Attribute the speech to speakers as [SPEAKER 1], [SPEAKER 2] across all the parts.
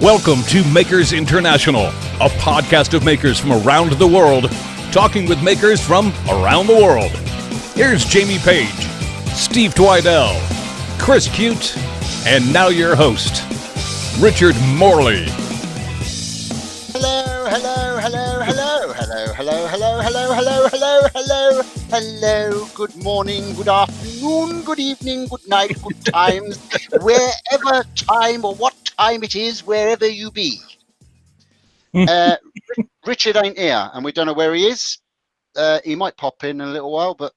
[SPEAKER 1] Welcome to Makers International, a podcast of makers from around the world, talking with makers from around the world. Here's Jamie Page, Steve Twidell, Chris Cute, and now your host, Richard Morley.
[SPEAKER 2] Hello. Good morning, good afternoon, good evening, good night, good times, wherever time or what time it is, wherever you be. Richard ain't here, and we don't know where he is. He might pop in a little while, but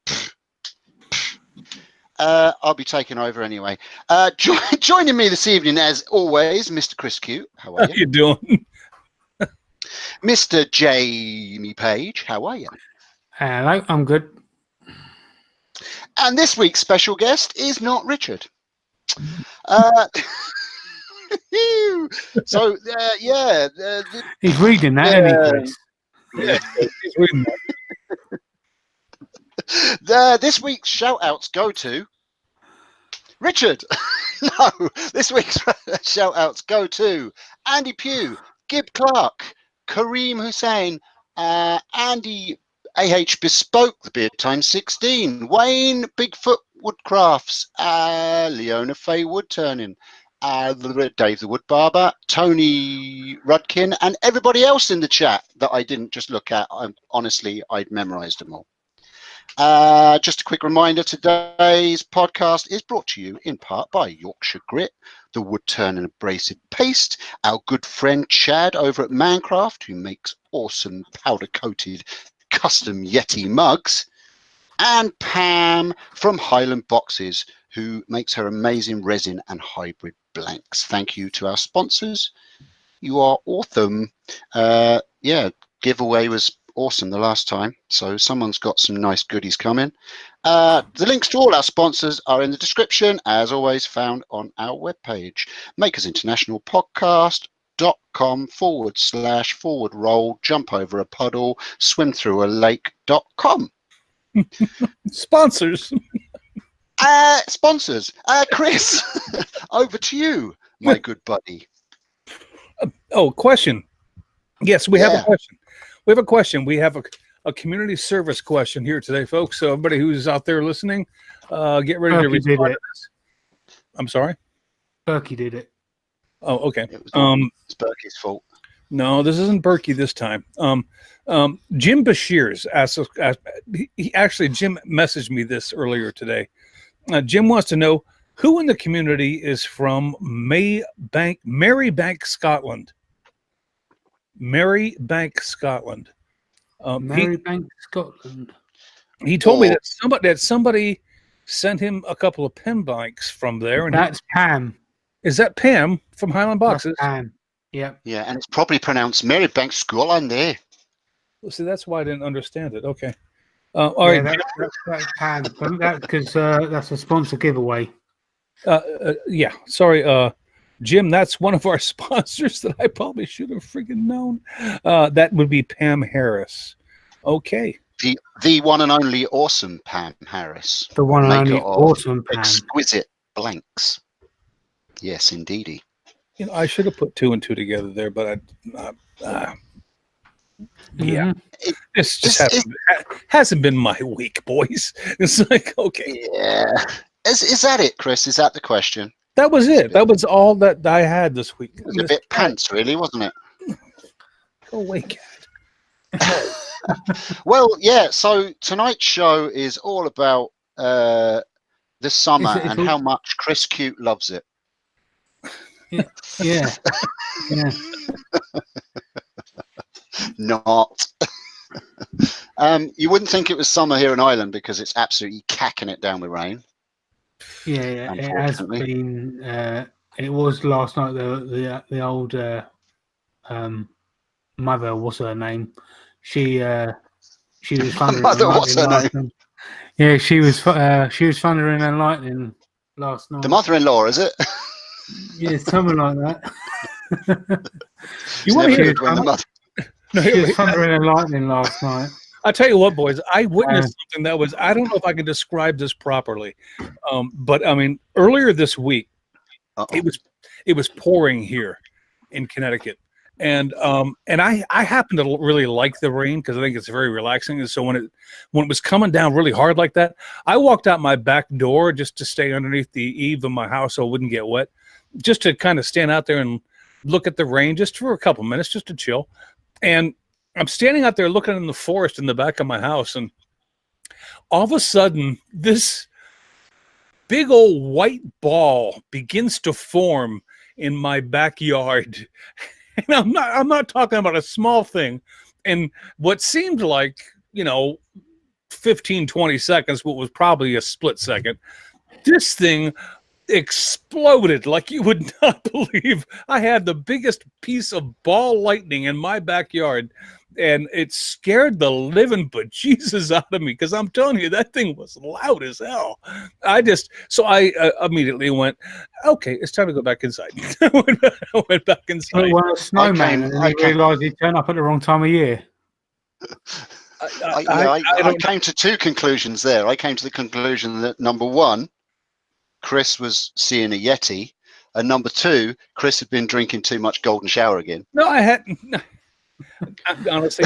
[SPEAKER 2] I'll be taking over anyway. Joining me this evening, as always, Mr. Chris Cute. How are you?
[SPEAKER 1] How you doing?
[SPEAKER 2] Mr. Jamie Page. How are you?
[SPEAKER 3] Hello, I'm good.
[SPEAKER 2] And this week's special guest is not Richard.
[SPEAKER 3] He's reading that, isn't he, Chris?
[SPEAKER 1] Yeah, he's reading that.
[SPEAKER 2] This week's shout-outs go to Richard. No, this week's shout-outs go to Andy Pugh, Gib Clark, Kareem Hussein, Andy AH Bespoke, the Beard Time 16, Wayne Bigfoot Woodcrafts, Leona Faye Woodturning, Dave the Wood Barber, Tony Rudkin, and everybody else in the chat that I didn't just look at. Honestly, I'd memorized them all. Just a quick reminder, today's podcast is brought to you in part by Yorkshire Grit, the wood turn and abrasive paste, our good friend Chad over at Mancraft, who makes awesome powder-coated custom Yeti mugs, and Pam from Highland Boxes, who makes her amazing resin and hybrid blanks. Thank you to our sponsors. You are awesome. Giveaway was awesome the last time, so someone's got some nice goodies coming. The links to all our sponsors are in the description, as always, found on our webpage, makersinternationalpodcast.com/forward roll, jump over a puddle, swim through a lake.com.
[SPEAKER 1] Sponsors.
[SPEAKER 2] Sponsors. Chris, over to you, my good buddy.
[SPEAKER 1] Question. Yes, we have a question. We have a question. We have a community service question here today, folks. So everybody who's out there listening, get ready to respond to this. I'm sorry?
[SPEAKER 3] Berkey did it.
[SPEAKER 1] Oh, okay.
[SPEAKER 2] It's Berkey's fault.
[SPEAKER 1] No, this isn't Berkey this time. Jim Bashirs asked us, Jim messaged me this earlier today. Jim wants to know who in the community is from Marybank, Scotland. Marybank, Scotland.
[SPEAKER 3] Marybank, Scotland.
[SPEAKER 1] He told me that somebody sent him a couple of pen blanks from there. And
[SPEAKER 3] that's Pam.
[SPEAKER 1] Is that Pam from Highland Boxes?
[SPEAKER 3] That's Pam. Yeah.
[SPEAKER 2] Yeah, and it's probably pronounced Marybank, Scotland there.
[SPEAKER 1] Well, see, that's why I didn't understand it. Okay. All right.
[SPEAKER 3] That's Pam. That's because that's a sponsor giveaway.
[SPEAKER 1] Yeah. Sorry, Jim. That's one of our sponsors that I probably should have freaking known. That would be Pam Harris. Okay.
[SPEAKER 2] The one and only awesome Pam Harris.
[SPEAKER 3] The one and only awesome Pam.
[SPEAKER 2] Exquisite blanks. Yes, indeedy.
[SPEAKER 1] You know, I should have put two and two together there, but yeah. This just hasn't been my week, boys. It's like, okay.
[SPEAKER 2] Yeah. Is that it, Chris? Is that the question?
[SPEAKER 1] That was it. That was all that I had this week.
[SPEAKER 2] It was a bit pants, really, wasn't it?
[SPEAKER 1] Go away, cat.
[SPEAKER 2] Well, yeah, so tonight's show is all about the summer and how much Chris Cute loves it.
[SPEAKER 3] Yeah.
[SPEAKER 2] Not. You wouldn't think it was summer here in Ireland because it's absolutely cacking it down with rain.
[SPEAKER 3] Yeah, it has been. It was last night. The old mother, what's her name? She was thundering.
[SPEAKER 2] Mother, what's her name?
[SPEAKER 3] Yeah, she was thundering and lightning last night.
[SPEAKER 2] The mother-in-law, is it?
[SPEAKER 3] Yeah, something like that.
[SPEAKER 2] You want to hear it when the mother?
[SPEAKER 3] She was thundering and lightning last night.
[SPEAKER 1] I'll tell you what, boys, I witnessed something that was, I don't know if I can describe this properly, but I mean, earlier this week, it was pouring here.
[SPEAKER 4] in Connecticut. And I happen to really like the rain because I think it's very relaxing. And so when it was coming down really hard like that, I walked out my back door just to stay underneath the eave of my house so it wouldn't get wet, just to kind of stand out there and look at the rain just for a couple minutes, just to chill. And I'm standing out there looking in the forest in the back of my house, and all of a sudden, this big old white ball begins to form in my backyard. And I'm not talking about a small thing. And what seemed like, 15, 20 seconds, what was probably a split second, this thing exploded like you would not believe. I had the biggest piece of ball lightning in my backyard, and it scared the living bejesus out of me, because I'm telling you, that thing was loud as hell. I immediately went, okay, it's time to go back inside. I went back inside.
[SPEAKER 3] Well, a snowman, and I realised he'd turn up at the wrong time of year.
[SPEAKER 2] I came to two conclusions there. I came to the conclusion that, number one, Chris was seeing a Yeti, and number two, Chris had been drinking too much Golden Shower again.
[SPEAKER 4] No, I hadn't. Honestly,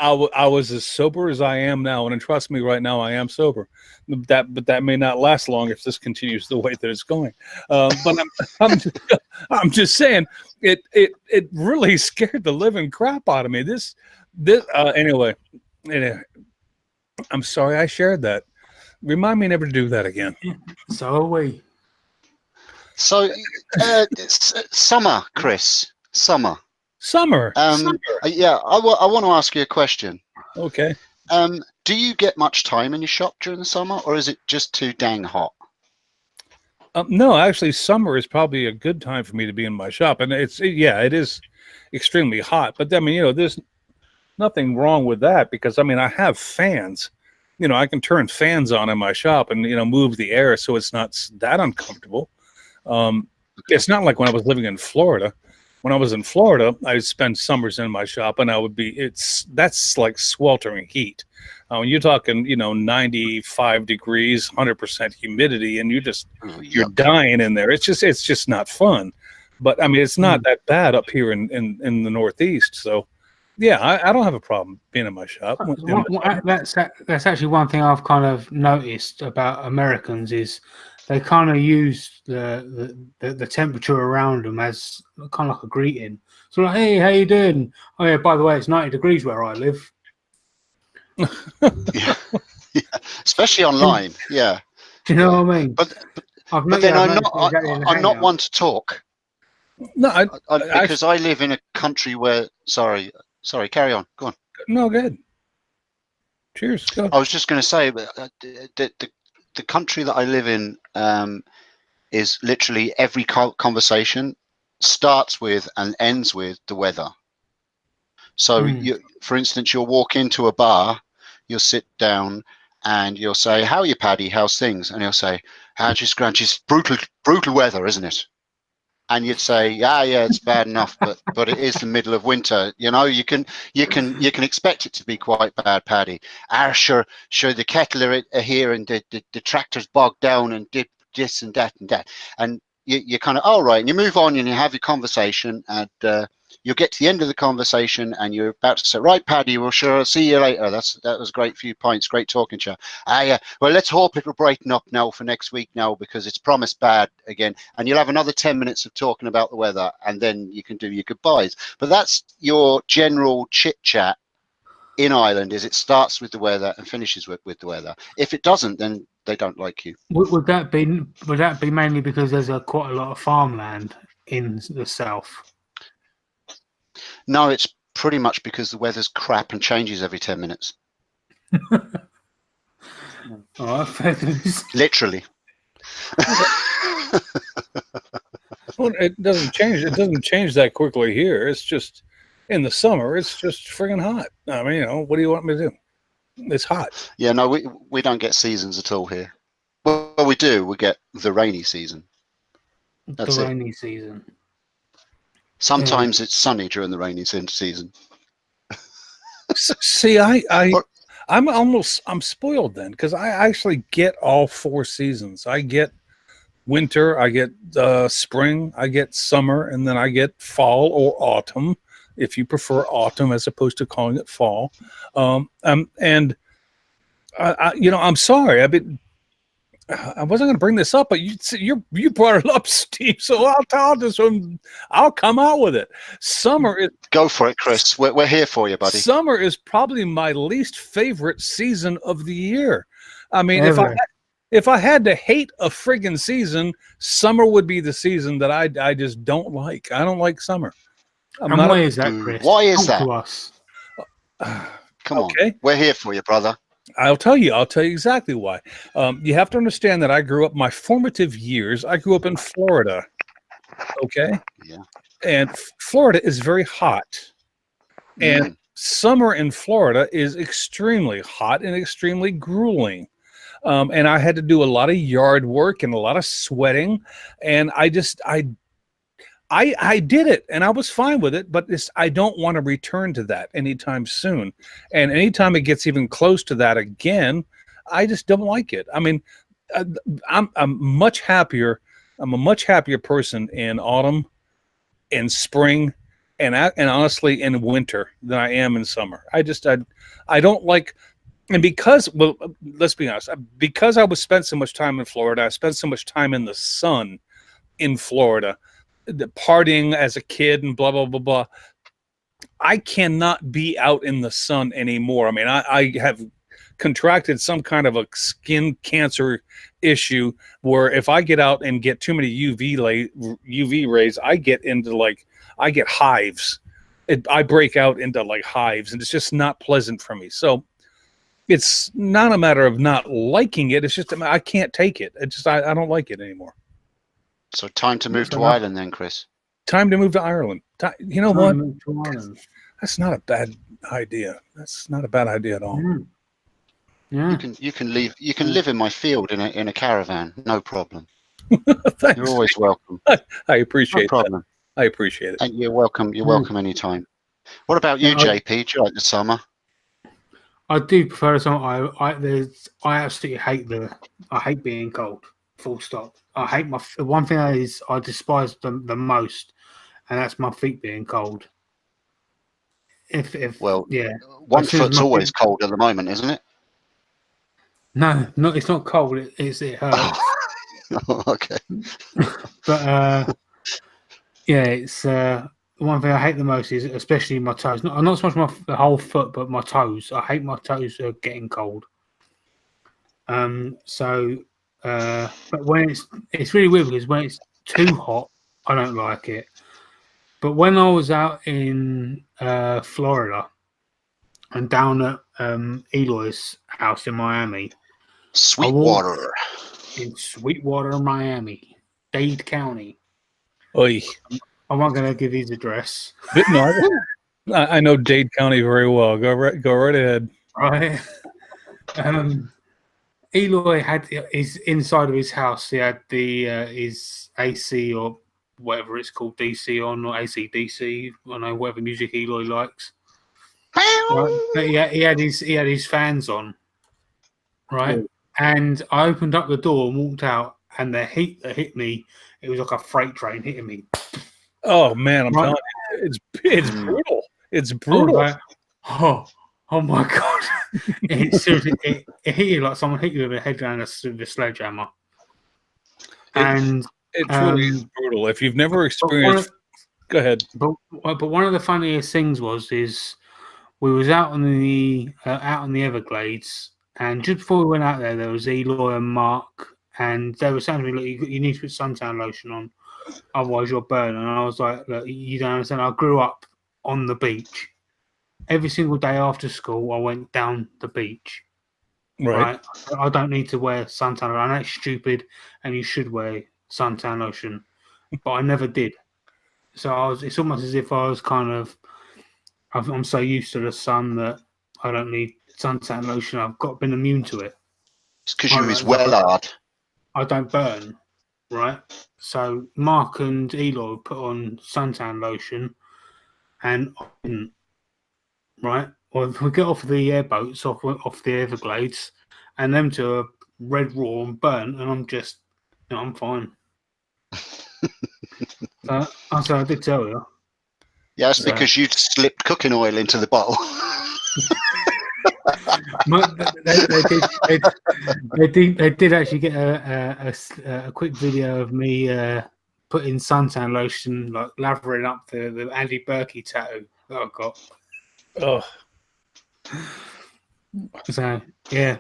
[SPEAKER 4] I was as sober as I am now, and trust me, right now I am sober. But that may not last long if this continues the way that it's going. But I'm just saying, it really scared the living crap out of me. Anyway, I'm sorry I shared that. Remind me never to do that again.
[SPEAKER 3] So are we.
[SPEAKER 2] So, summer, Chris. Summer. Yeah, I want to ask you a question.
[SPEAKER 4] Okay.
[SPEAKER 2] Do you get much time in your shop during the summer, or is it just too dang hot?
[SPEAKER 4] No, actually, summer is probably a good time for me to be in my shop, and it is extremely hot. But I mean, there's nothing wrong with that, because I mean, I have fans. I can turn fans on in my shop and, move the air so it's not that uncomfortable. It's not like when I was living in Florida. When I was in Florida, I would spend summers in my shop, and that's like sweltering heat. When you're talking, 95 degrees, 100% humidity, and you're dying in there. It's just not fun. But I mean, it's not that bad up here in the Northeast. So, yeah, I don't have a problem being in my shop.
[SPEAKER 3] That's actually one thing I've kind of noticed about Americans is they kind of use the temperature around them as kind of like a greeting. So like, hey, how you doing? Oh yeah, by the way, it's 90 degrees where I live.
[SPEAKER 2] Yeah. Especially online. Yeah.
[SPEAKER 3] Do you know what I mean?
[SPEAKER 2] But then I'm not one to talk.
[SPEAKER 4] No,
[SPEAKER 2] because I live in a country where. Sorry, carry on. Go on.
[SPEAKER 4] No, go ahead. Cheers. Go.
[SPEAKER 2] I was just going to say, the country that I live in is literally every conversation starts with and ends with the weather. So, for instance, you'll walk into a bar, you'll sit down, and you'll say, "How are you, Paddy? How's things?" And he'll say, "Just brutal weather, isn't it?" And you'd say, yeah, it's bad enough, but it is the middle of winter. You can expect it to be quite bad, Paddy. Sure, the kettle are here, and the tractor's bogged down, and did this and that and that. And you kind of, all right, and you move on and you have your conversation, and you'll get to the end of the conversation, and you're about to say, right, Paddy, well, sure, I'll see you later. That was a great few pints, great talking to you. Yeah, well, let's hope it'll brighten up now for next week now, because it's promised bad again. And you'll have another 10 minutes of talking about the weather, and then you can do your goodbyes. But that's your general chit chat in Ireland, is it starts with the weather and finishes with the weather. If it doesn't, then they don't like you.
[SPEAKER 3] Would that be mainly because there's quite a lot of farmland in the south?
[SPEAKER 2] No, it's pretty much because the weather's crap and changes every 10 minutes. Literally.
[SPEAKER 4] Well, it doesn't change. It doesn't change that quickly here. It's just in the summer. It's just friggin' hot. I mean, what do you want me to do? It's hot.
[SPEAKER 2] Yeah, no, we don't get seasons at all here. Well, we do. We get the rainy season. That's
[SPEAKER 3] the rainy season.
[SPEAKER 2] Sometimes it's sunny during the rainy season.
[SPEAKER 4] See, I'm spoiled then, because I actually get all 4 seasons. I get winter, I get spring, I get summer, and then I get fall or autumn, if you prefer autumn as opposed to calling it fall. And I'm sorry. I wasn't going to bring this up, but you brought it up, Steve. So I'll come out with it. Summer is
[SPEAKER 2] Go for it, Chris. We're here for you, buddy.
[SPEAKER 4] Summer is probably my least favorite season of the year. I mean, if I had to hate a friggin' season, summer would be the season that I just don't like. I don't like summer.
[SPEAKER 3] Why is that, Chris?
[SPEAKER 2] Why is
[SPEAKER 3] Talk
[SPEAKER 2] that?
[SPEAKER 3] to us.
[SPEAKER 2] Come on. We're here for you, brother.
[SPEAKER 4] I'll tell you exactly why. You have to understand that I grew up, my formative years, I grew up in Florida. Okay.
[SPEAKER 2] Yeah.
[SPEAKER 4] And Florida is very hot. And summer in Florida is extremely hot and extremely grueling. And I had to do a lot of yard work and a lot of sweating. And I did it and I was fine with it, but I don't want to return to that anytime soon. And anytime it gets even close to that again, I just don't like it. I mean, I'm much happier. I'm a much happier person in autumn, in spring, and honestly in winter than I am in summer. I don't like, and because, well, let's be honest, because I was spent so much time in Florida, I spent so much time in the sun in Florida, partying as a kid and blah, blah, blah, blah. I cannot be out in the sun anymore. I mean, I have contracted some kind of a skin cancer issue where if I get out and get too many UV rays, I get hives. I break out into like hives, and it's just not pleasant for me. So it's not a matter of not liking it. It's just I can't take it. It's just I don't like it anymore.
[SPEAKER 2] So time to move to Ireland then, Chris.
[SPEAKER 4] Time to move to Ireland. You know what? That's not a bad idea. That's not a bad idea at all.
[SPEAKER 3] Yeah.
[SPEAKER 2] You can live in my field in a caravan, no problem.
[SPEAKER 4] Thanks.
[SPEAKER 2] You're always welcome.
[SPEAKER 4] I appreciate
[SPEAKER 2] No problem.
[SPEAKER 4] that. I appreciate it.
[SPEAKER 2] And you're welcome. You're welcome anytime. What about you, JP? Do you like the summer?
[SPEAKER 3] I do prefer the summer. I absolutely hate being cold. Full stop. The one thing I despise the most, and that's my feet being cold.
[SPEAKER 2] One foot's always cold at the moment, isn't it?
[SPEAKER 3] No, it's not cold. It hurts.
[SPEAKER 2] Oh, okay.
[SPEAKER 3] But it's the one thing I hate the most is especially my toes. Not so much the whole foot, but my toes. I hate my toes getting cold. But when it's really weird because when it's too hot, I don't like it. But when I was out in Florida and down at Eloy's house in Miami,
[SPEAKER 2] Sweetwater,
[SPEAKER 3] Miami, Dade County.
[SPEAKER 4] Oy.
[SPEAKER 3] I'm not going to give his address.
[SPEAKER 4] No, I know Dade County very well. Go right ahead.
[SPEAKER 3] Right. Eloy had his inside of his house. He had his AC or whatever it's called, DC on or AC/DC. I don't know, whatever music Eloy likes. Right? But he had his fans on, right? And I opened up the door and walked out, and the heat that hit me, it was like a freight train hitting me.
[SPEAKER 4] Oh man, I'm telling you, it's brutal. It's brutal.
[SPEAKER 3] Oh my god! It hit you like someone hit you with a headline with a sledgehammer. And
[SPEAKER 4] it truly is brutal. If you've never experienced, go ahead.
[SPEAKER 3] But one of the funniest things is we was out on the Everglades, and just before we went out there was Eloy and Mark, and they were saying to me, "Look, you need to put suntan lotion on, otherwise you'll burn." And I was like, "Look, you don't understand. I grew up on the beach. Every single day after school, I went down the beach. Right? I don't need to wear suntan. I know it's stupid, and you should wear suntan lotion, but I never did. So it's almost as if I was I'm so used to the sun that I don't need suntan lotion. I've been immune to it.
[SPEAKER 2] It's because you was well-hard.
[SPEAKER 3] I don't burn, right? So Mark and Eloy put on suntan lotion, and I didn't. Right? Well, we get off the airboats, off the Everglades, and them two are red raw and burnt, and I'm just, I'm fine. So I did tell you.
[SPEAKER 2] Yeah, that's
[SPEAKER 3] So-
[SPEAKER 2] because you'd slipped cooking oil into the bottle.
[SPEAKER 3] They did actually get a quick video of me putting suntan lotion, like lathering up the Andy Berkey tattoo that I got.
[SPEAKER 4] Oh,
[SPEAKER 3] So yeah,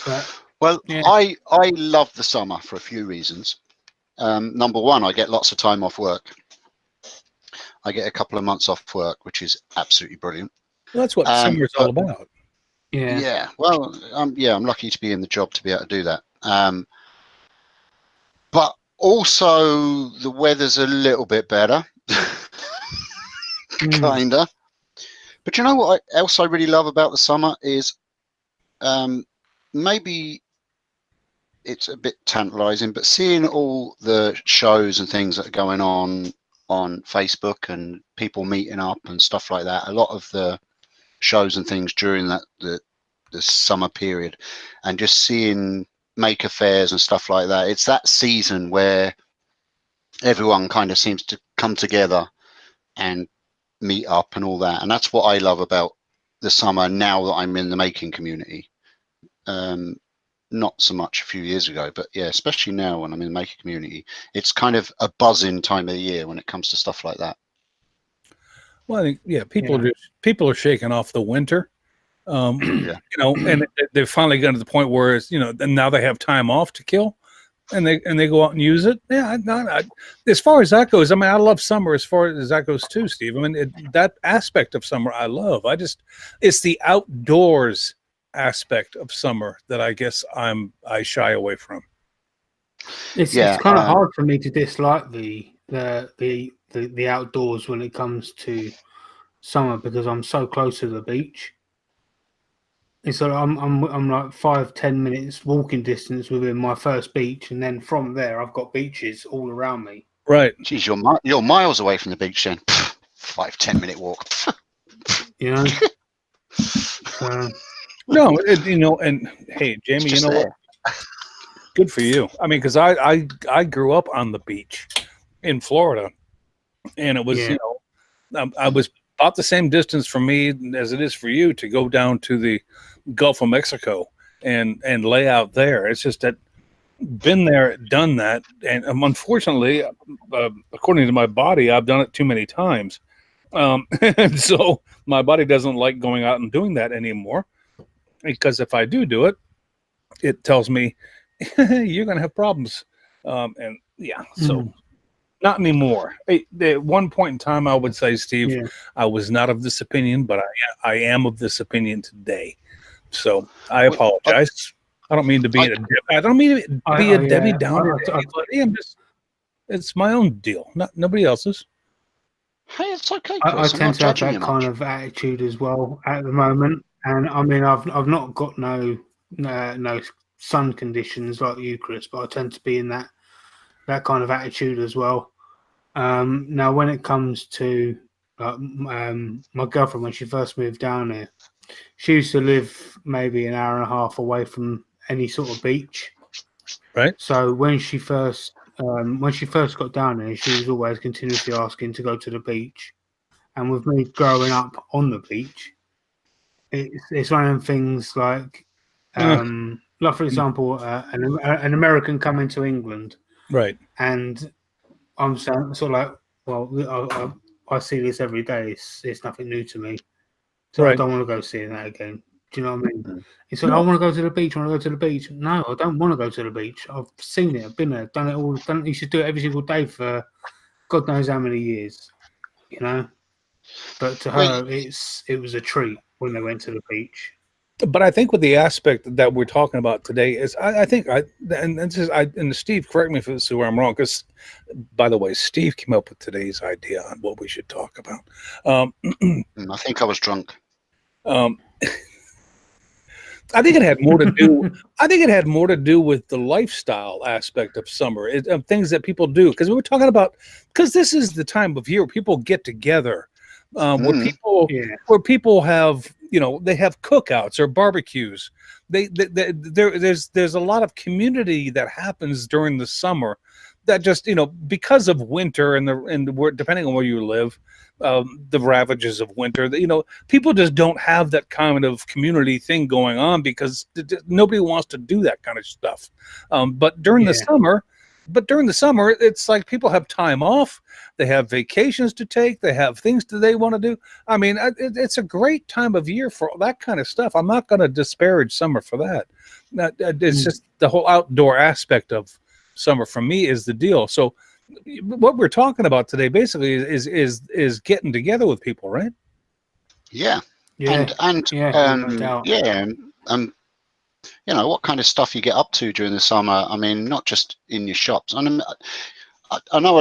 [SPEAKER 3] but
[SPEAKER 2] Well,
[SPEAKER 3] Yeah.
[SPEAKER 2] I love the summer for a few reasons. Number one, I get lots of time off work. I get a couple of months off work, which is absolutely brilliant.
[SPEAKER 4] well, that's what summer's all about.
[SPEAKER 3] yeah,
[SPEAKER 2] Yeah, well, I'm lucky to be in the job to be able to do that. But also the weather's a little bit better, kinda. But you know what else I really love about the summer is maybe it's a bit tantalizing, but seeing all the shows and things that are going on Facebook and people meeting up and stuff like that. A lot of the shows and things during the summer period, and just seeing maker fairs and stuff like that. It's that season where everyone kind of seems to come together and meet up and all that. And that's what I love about the summer now that I'm in the making community. Not so much a few years ago, but yeah, especially now when I'm in the maker community, it's kind of a buzzing time of the year when it comes to stuff like that.
[SPEAKER 4] Well, I think people are shaking off the winter.
[SPEAKER 2] Yeah.
[SPEAKER 4] You know, and they've finally gotten to the point where it's, you know, and now they have time off to kill, and they go out and use it. Yeah, as far as that goes, I mean, I love summer as far as that goes too, Steve. I mean, that aspect of summer I love. It's the outdoors aspect of summer that I guess I shy away from.
[SPEAKER 3] it's kind of hard for me to dislike the outdoors when it comes to summer because I'm so close to the beach. And so I'm like 5-10 minutes walking distance within my first beach, and then from there I've got beaches all around me.
[SPEAKER 4] Right.
[SPEAKER 2] Geez, you're miles away from the beach then. 5-10 minute walk.
[SPEAKER 3] You know.
[SPEAKER 4] No, you know, and hey, Jamie, you know what? Good for you. I mean, because I grew up on the beach in Florida, and it was you know, I was about the same distance from me as it is for you to go down to the Gulf of Mexico and lay out there. It's just that been there, done that, and unfortunately, according to my body, I've done it too many times, and so my body doesn't like going out and doing that anymore. Because if I do it, it tells me you're going to have problems, and yeah, so. Not anymore. At one point in time, I would say, Steve, I was not of this opinion, but I am of this opinion today. So I apologize. I don't mean to be I don't mean to be a Debbie Downer. It's my own deal, not nobody else's.
[SPEAKER 2] Hey, it's okay.
[SPEAKER 3] I tend to have that kind of attitude as well at the moment, and I mean, I've not got no sun conditions like you, Chris, but I tend to be in that kind of attitude as well. Now, when it comes to my girlfriend, when she first moved down here, she used to live maybe an hour and a half away from any sort of beach.
[SPEAKER 4] Right.
[SPEAKER 3] So when she first got down here, she was always continuously asking to go to the beach. And with me growing up on the beach, it's one of them things like for example, an American coming to England,
[SPEAKER 4] right?
[SPEAKER 3] And I'm sort of like, well, I see this every day. It's nothing new to me, so I don't want to go seeing that again. Do you know what I mean? It's like, I want to go to the beach. I want to go to the beach. No, I don't want to go to the beach. I've seen it. I've been there, done it all. You should do it every single day for God knows how many years. You know, but to her, it was a treat when they went to the beach.
[SPEAKER 4] But I think with the aspect that we're talking about today is, I think, and Steve, correct me if this is where I'm wrong, because, by the way, Steve came up with today's idea on what we should talk about.
[SPEAKER 2] I think I was drunk.
[SPEAKER 4] I think it had more to do. I think it had more to do with the lifestyle aspect of summer, things that people do. Because we were talking about, because this is the time of year where people get together, where people have they have cookouts or barbecues. There's a lot of community that happens during the summer that just, because of winter and depending on where you live, the ravages of winter, people just don't have that kind of community thing going on because nobody wants to do that kind of stuff. But during the summer, it's like people have time off. They have vacations to take. They have things that they want to do. I mean, it's a great time of year for that kind of stuff. I'm not going to disparage summer for that. It's just the whole outdoor aspect of summer for me is the deal. So what we're talking about today basically is getting together with people, right?
[SPEAKER 2] Yeah.
[SPEAKER 3] No doubt.
[SPEAKER 2] What kind of stuff you get up to during the summer. I mean, not just in your shops. I know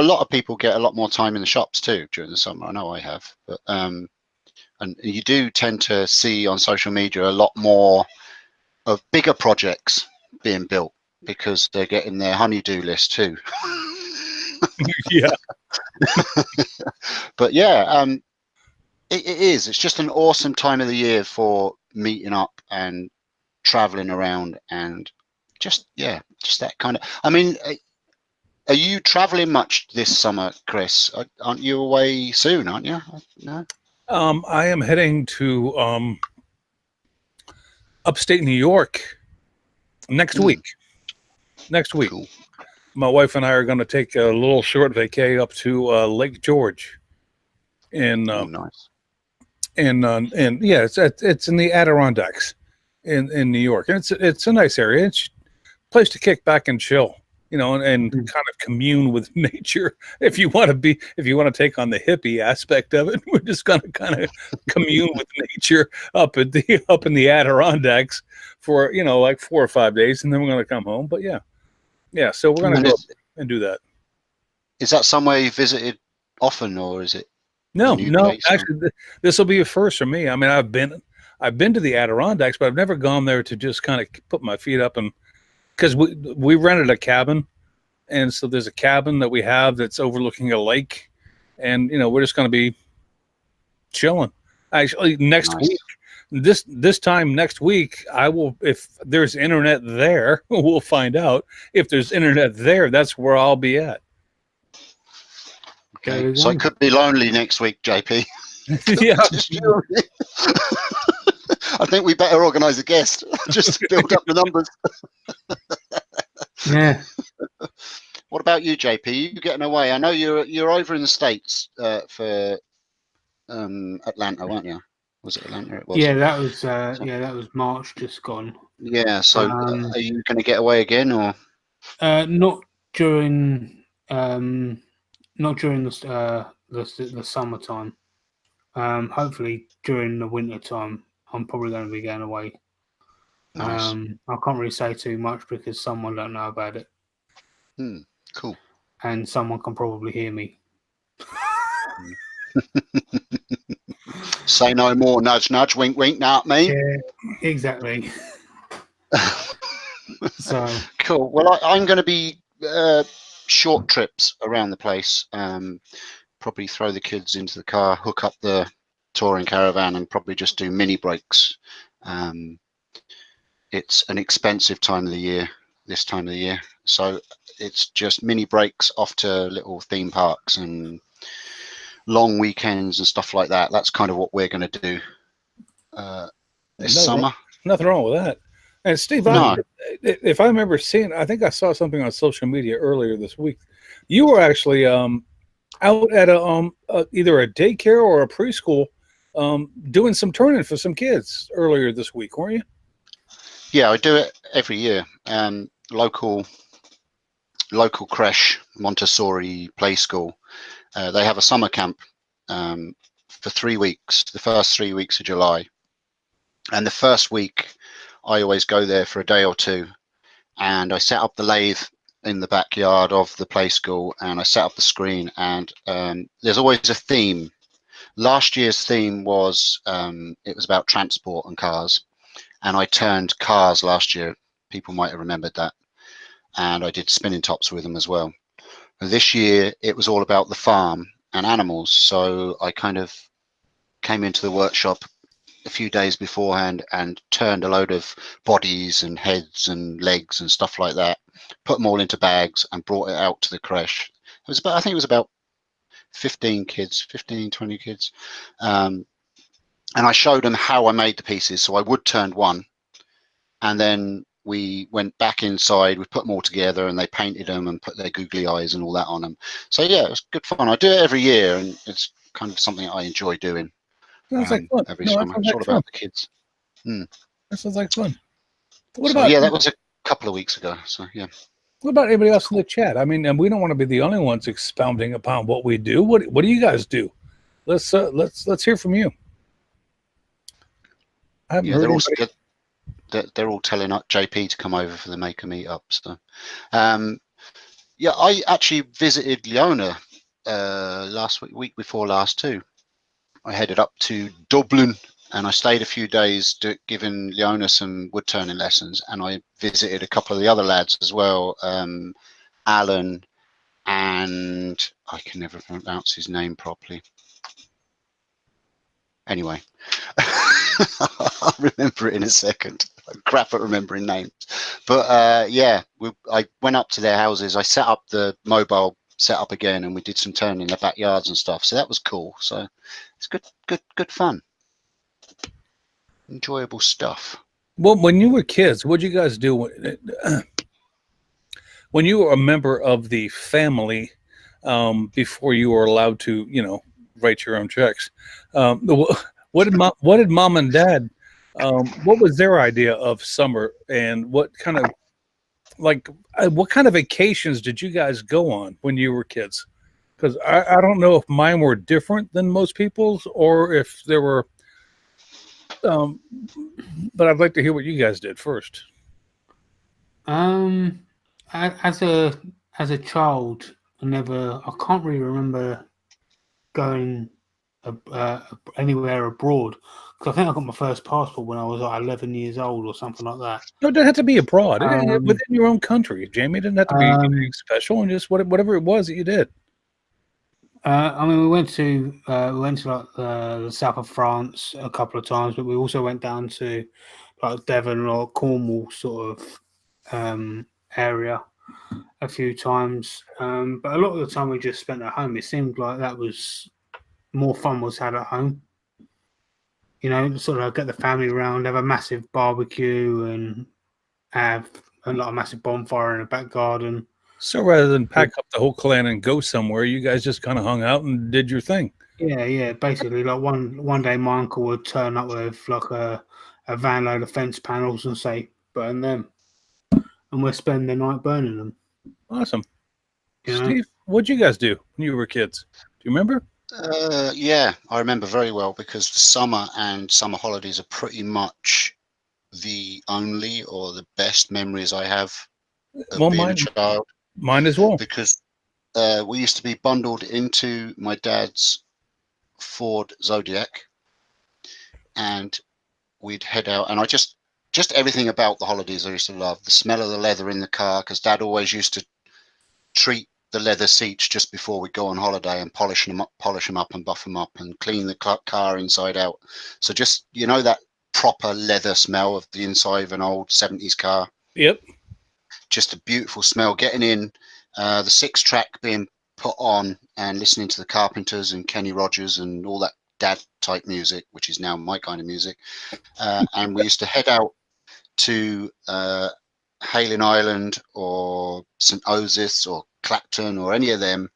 [SPEAKER 2] a lot of people get a lot more time in the shops too during the summer. I know I have, but and you do tend to see on social media a lot more of bigger projects being built because they're getting their honey-do list too.
[SPEAKER 4] Yeah.
[SPEAKER 2] But yeah, it is. It's just an awesome time of the year for meeting up and traveling around and just that kind of. I mean, are you traveling much this summer, Chris? Aren't you away soon? Aren't you? No.
[SPEAKER 4] I am heading to upstate New York next week. Next week.
[SPEAKER 2] Cool.
[SPEAKER 4] My wife and I are going to take a little short vacay up to Lake George, and
[SPEAKER 2] nice.
[SPEAKER 4] And yeah, it's in the Adirondacks in New York, and it's a nice area. It's a place to kick back and chill, and kind of commune with nature. If you want to take on the hippie aspect of it, we're just going to kind of commune with nature up in the Adirondacks for like 4 or 5 days, and then we're going to come home. But yeah. So we're going to go and do that.
[SPEAKER 2] Is that somewhere you visited often, or is it?
[SPEAKER 4] No. Actually, this will be a first for me. I mean, I've been to the Adirondacks, but I've never gone there to just kind of put my feet up, and because we rented a cabin, and so there's a cabin that we have that's overlooking a lake, and we're just going to be chilling. Actually, next week, this time next week, I will, if there's internet there, we'll find out. If there's internet there, that's where I'll be at.
[SPEAKER 2] Okay, so it could be lonely next week, JP.
[SPEAKER 4] Yeah.
[SPEAKER 2] I think we better organise a guest just to build up the numbers.
[SPEAKER 3] Yeah.
[SPEAKER 2] What about you, JP? You getting away? I know you're over in the States for Atlanta, weren't you? Was it Atlanta? It was.
[SPEAKER 3] Yeah, that was March just gone.
[SPEAKER 2] Yeah. So are you going to get away again, or?
[SPEAKER 3] Not during the summertime. Hopefully during the winter time, I'm probably going to be going away.
[SPEAKER 2] Nice.
[SPEAKER 3] I can't really say too much because someone don't know about it.
[SPEAKER 2] Cool.
[SPEAKER 3] And someone can probably hear me.
[SPEAKER 2] Say no more. Nudge, nudge. Wink, wink. Now, me.
[SPEAKER 3] Yeah, exactly. So
[SPEAKER 2] cool. Well, I'm going to be short trips around the place. Probably throw the kids into the car, hook up the touring caravan, and probably just do mini breaks. It's an expensive time of the year, this time of the year. So it's just mini breaks off to little theme parks and long weekends and stuff like that. That's kind of what we're going to do this summer.
[SPEAKER 4] Nothing wrong with that. And Steve, if I remember seeing, I think I saw something on social media earlier this week. You were actually out at either a daycare or a preschool doing some turning for some kids earlier this week, weren't you?
[SPEAKER 2] Yeah, I do it every year. Local creche, Montessori play school. They have a summer camp for 3 weeks, the first 3 weeks of July. And the first week, I always go there for a day or two, and I set up the lathe in the backyard of the play school, and I set up the screen, and there's always a theme. Last year's theme was it was about transport and cars, and I turned cars last year. People might have remembered that, and I did spinning tops with them as well. This year it was all about the farm and animals, so I kind of came into the workshop a few days beforehand and turned a load of bodies and heads and legs and stuff like that, put them all into bags and brought it out to the creche. It was about, I think it was about 15 kids, 15, 20 kids. And I showed them how I made the pieces. So I wood turned one, and then we went back inside, we put them all together, and they painted them and put their googly eyes and all that on them. So yeah, it was good fun. I do it every year, and it's kind of something I enjoy doing.
[SPEAKER 4] Sounds like fun.
[SPEAKER 2] Every
[SPEAKER 4] No, that
[SPEAKER 2] summer.
[SPEAKER 4] sounds
[SPEAKER 2] It's all
[SPEAKER 4] like fun.
[SPEAKER 2] about the kids.
[SPEAKER 4] That sounds like fun. What
[SPEAKER 2] So
[SPEAKER 4] about
[SPEAKER 2] yeah, that was a couple of weeks ago. So yeah.
[SPEAKER 4] what about anybody else in the chat? I mean, and we don't want to be the only ones expounding upon what we do. What do you guys do? Let's hear from you. I haven't
[SPEAKER 2] Yeah,
[SPEAKER 4] heard
[SPEAKER 2] they're all
[SPEAKER 4] anybody.
[SPEAKER 2] they're all telling JP to come over for the Maker meetup. So, yeah, I actually visited Leona last week before last too. I headed up to Dublin and I stayed a few days giving Leona some wood turning lessons, and I visited a couple of the other lads as well, Alan, and I can never pronounce his name properly. Anyway, I'll remember it in a second. I'm crap at remembering names. But yeah, I went up to their houses. I set up the mobile setup again, and we did some turning in their backyards and stuff. So that was cool. So it's good fun. Enjoyable stuff.
[SPEAKER 4] Well, when you were kids, what did you guys do when you were a member of the family before you were allowed to, write your own checks? What did mom and dad? What was their idea of summer, and what kind of vacations did you guys go on when you were kids? Because I don't know if mine were different than most people's, or if there were. But I'd like to hear what you guys did first.
[SPEAKER 3] As a child, I can't really remember going anywhere abroad, because I think I got my first passport when I was like 11 years old or something like that.
[SPEAKER 4] No, it didn't have to be abroad. Within your own country, Jamie. It didn't have to be anything special, and just whatever it was that you did.
[SPEAKER 3] I mean, we went to like the south of France a couple of times, but we also went down to like Devon or Cornwall sort of area a few times. But a lot of the time we just spent at home. It seemed like that was more fun was had at home. Sort of get the family around, have a massive barbecue, and have a massive bonfire in the back garden.
[SPEAKER 4] So rather than pack up the whole clan and go somewhere, you guys just kind of hung out and did your thing.
[SPEAKER 3] Yeah. Basically, like one day, my uncle would turn up with like a van load of fence panels and say, "Burn them," and we'll spend the night burning them.
[SPEAKER 4] Awesome. Steve, what'd you guys do when you were kids? Do you remember?
[SPEAKER 2] Yeah, I remember very well, because the summer and summer holidays are pretty much the only or the best memories I have of being a child.
[SPEAKER 4] Mine as well.
[SPEAKER 2] Because we used to be bundled into my dad's Ford Zodiac, and we'd head out, and I just everything about the holidays I used to love. The smell of the leather in the car, because Dad always used to treat the leather seats just before we go on holiday and polish them up and buff them up and clean the car inside out. So just that proper leather smell of the inside of an old 70s car.
[SPEAKER 4] Yep.
[SPEAKER 2] Just a beautiful smell. Getting in, the 6-track being put on and listening to the Carpenters and Kenny Rogers and all that dad type music, which is now my kind of music. And we used to head out to Hayling Island or St. Osyth or Clapton or any of them,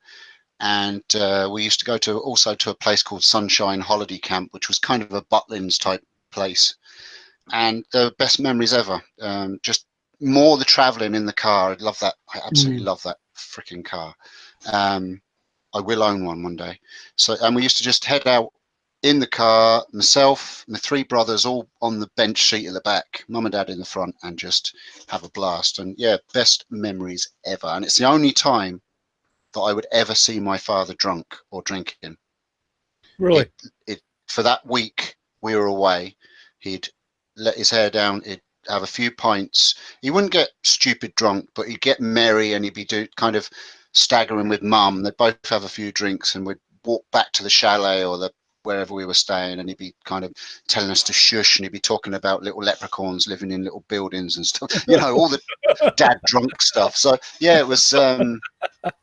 [SPEAKER 2] and we used to go to a place called Sunshine Holiday Camp, which was kind of a Butlins type place, and the best memories ever. Just more the traveling in the car. I love that. I absolutely love that freaking car. I will own one day. So, and we used to just head out in the car, myself, my 3 brothers, all on the bench seat at the back, mum and dad in the front, and just have a blast. And yeah, best memories ever. And it's the only time that I would ever see my father drunk or drinking.
[SPEAKER 4] Really?
[SPEAKER 2] For that week we were away, he'd let his hair down, he'd have a few pints. He wouldn't get stupid drunk, but he'd get merry, and he'd be kind of staggering with mum. They'd both have a few drinks, and we'd walk back to the chalet or the wherever we were staying, and he'd be kind of telling us to shush, and he'd be talking about little leprechauns living in little buildings and stuff, all the dad drunk stuff. So yeah, it was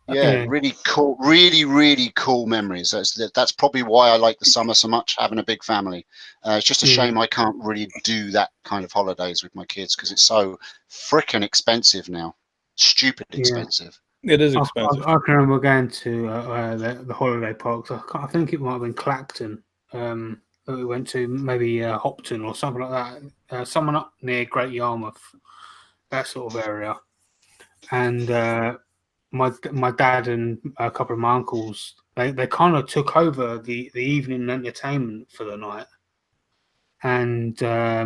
[SPEAKER 2] really cool, really cool memories. That's probably why I like the summer so much, having a big family. It's just a shame I can't really do that kind of holidays with my kids because it's so freaking expensive now. Stupid expensive.
[SPEAKER 4] It is expensive.
[SPEAKER 3] I can remember going to the holiday parks. I think it might have been Clacton that we went to, maybe Hopton or something like that. Someone up near Great Yarmouth, that sort of area. And my dad and a couple of my uncles, they kind of took over the evening entertainment for the night. And I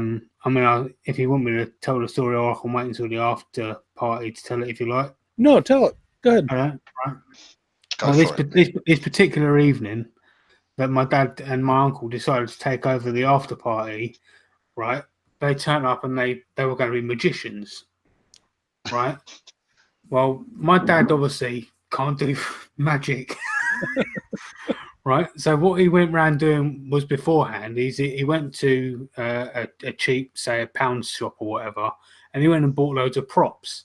[SPEAKER 3] mean, if you want me to tell the story, I can wait until the after party to tell it if you like.
[SPEAKER 4] No, tell it. Go ahead.
[SPEAKER 3] Right. This particular evening that my dad and my uncle decided to take over the after party, right? They turned up and they were going to be magicians, right? Well, my dad obviously can't do magic, right? So what he went around doing was beforehand, he went to a cheap, say, a pound shop or whatever, and he went and bought loads of props.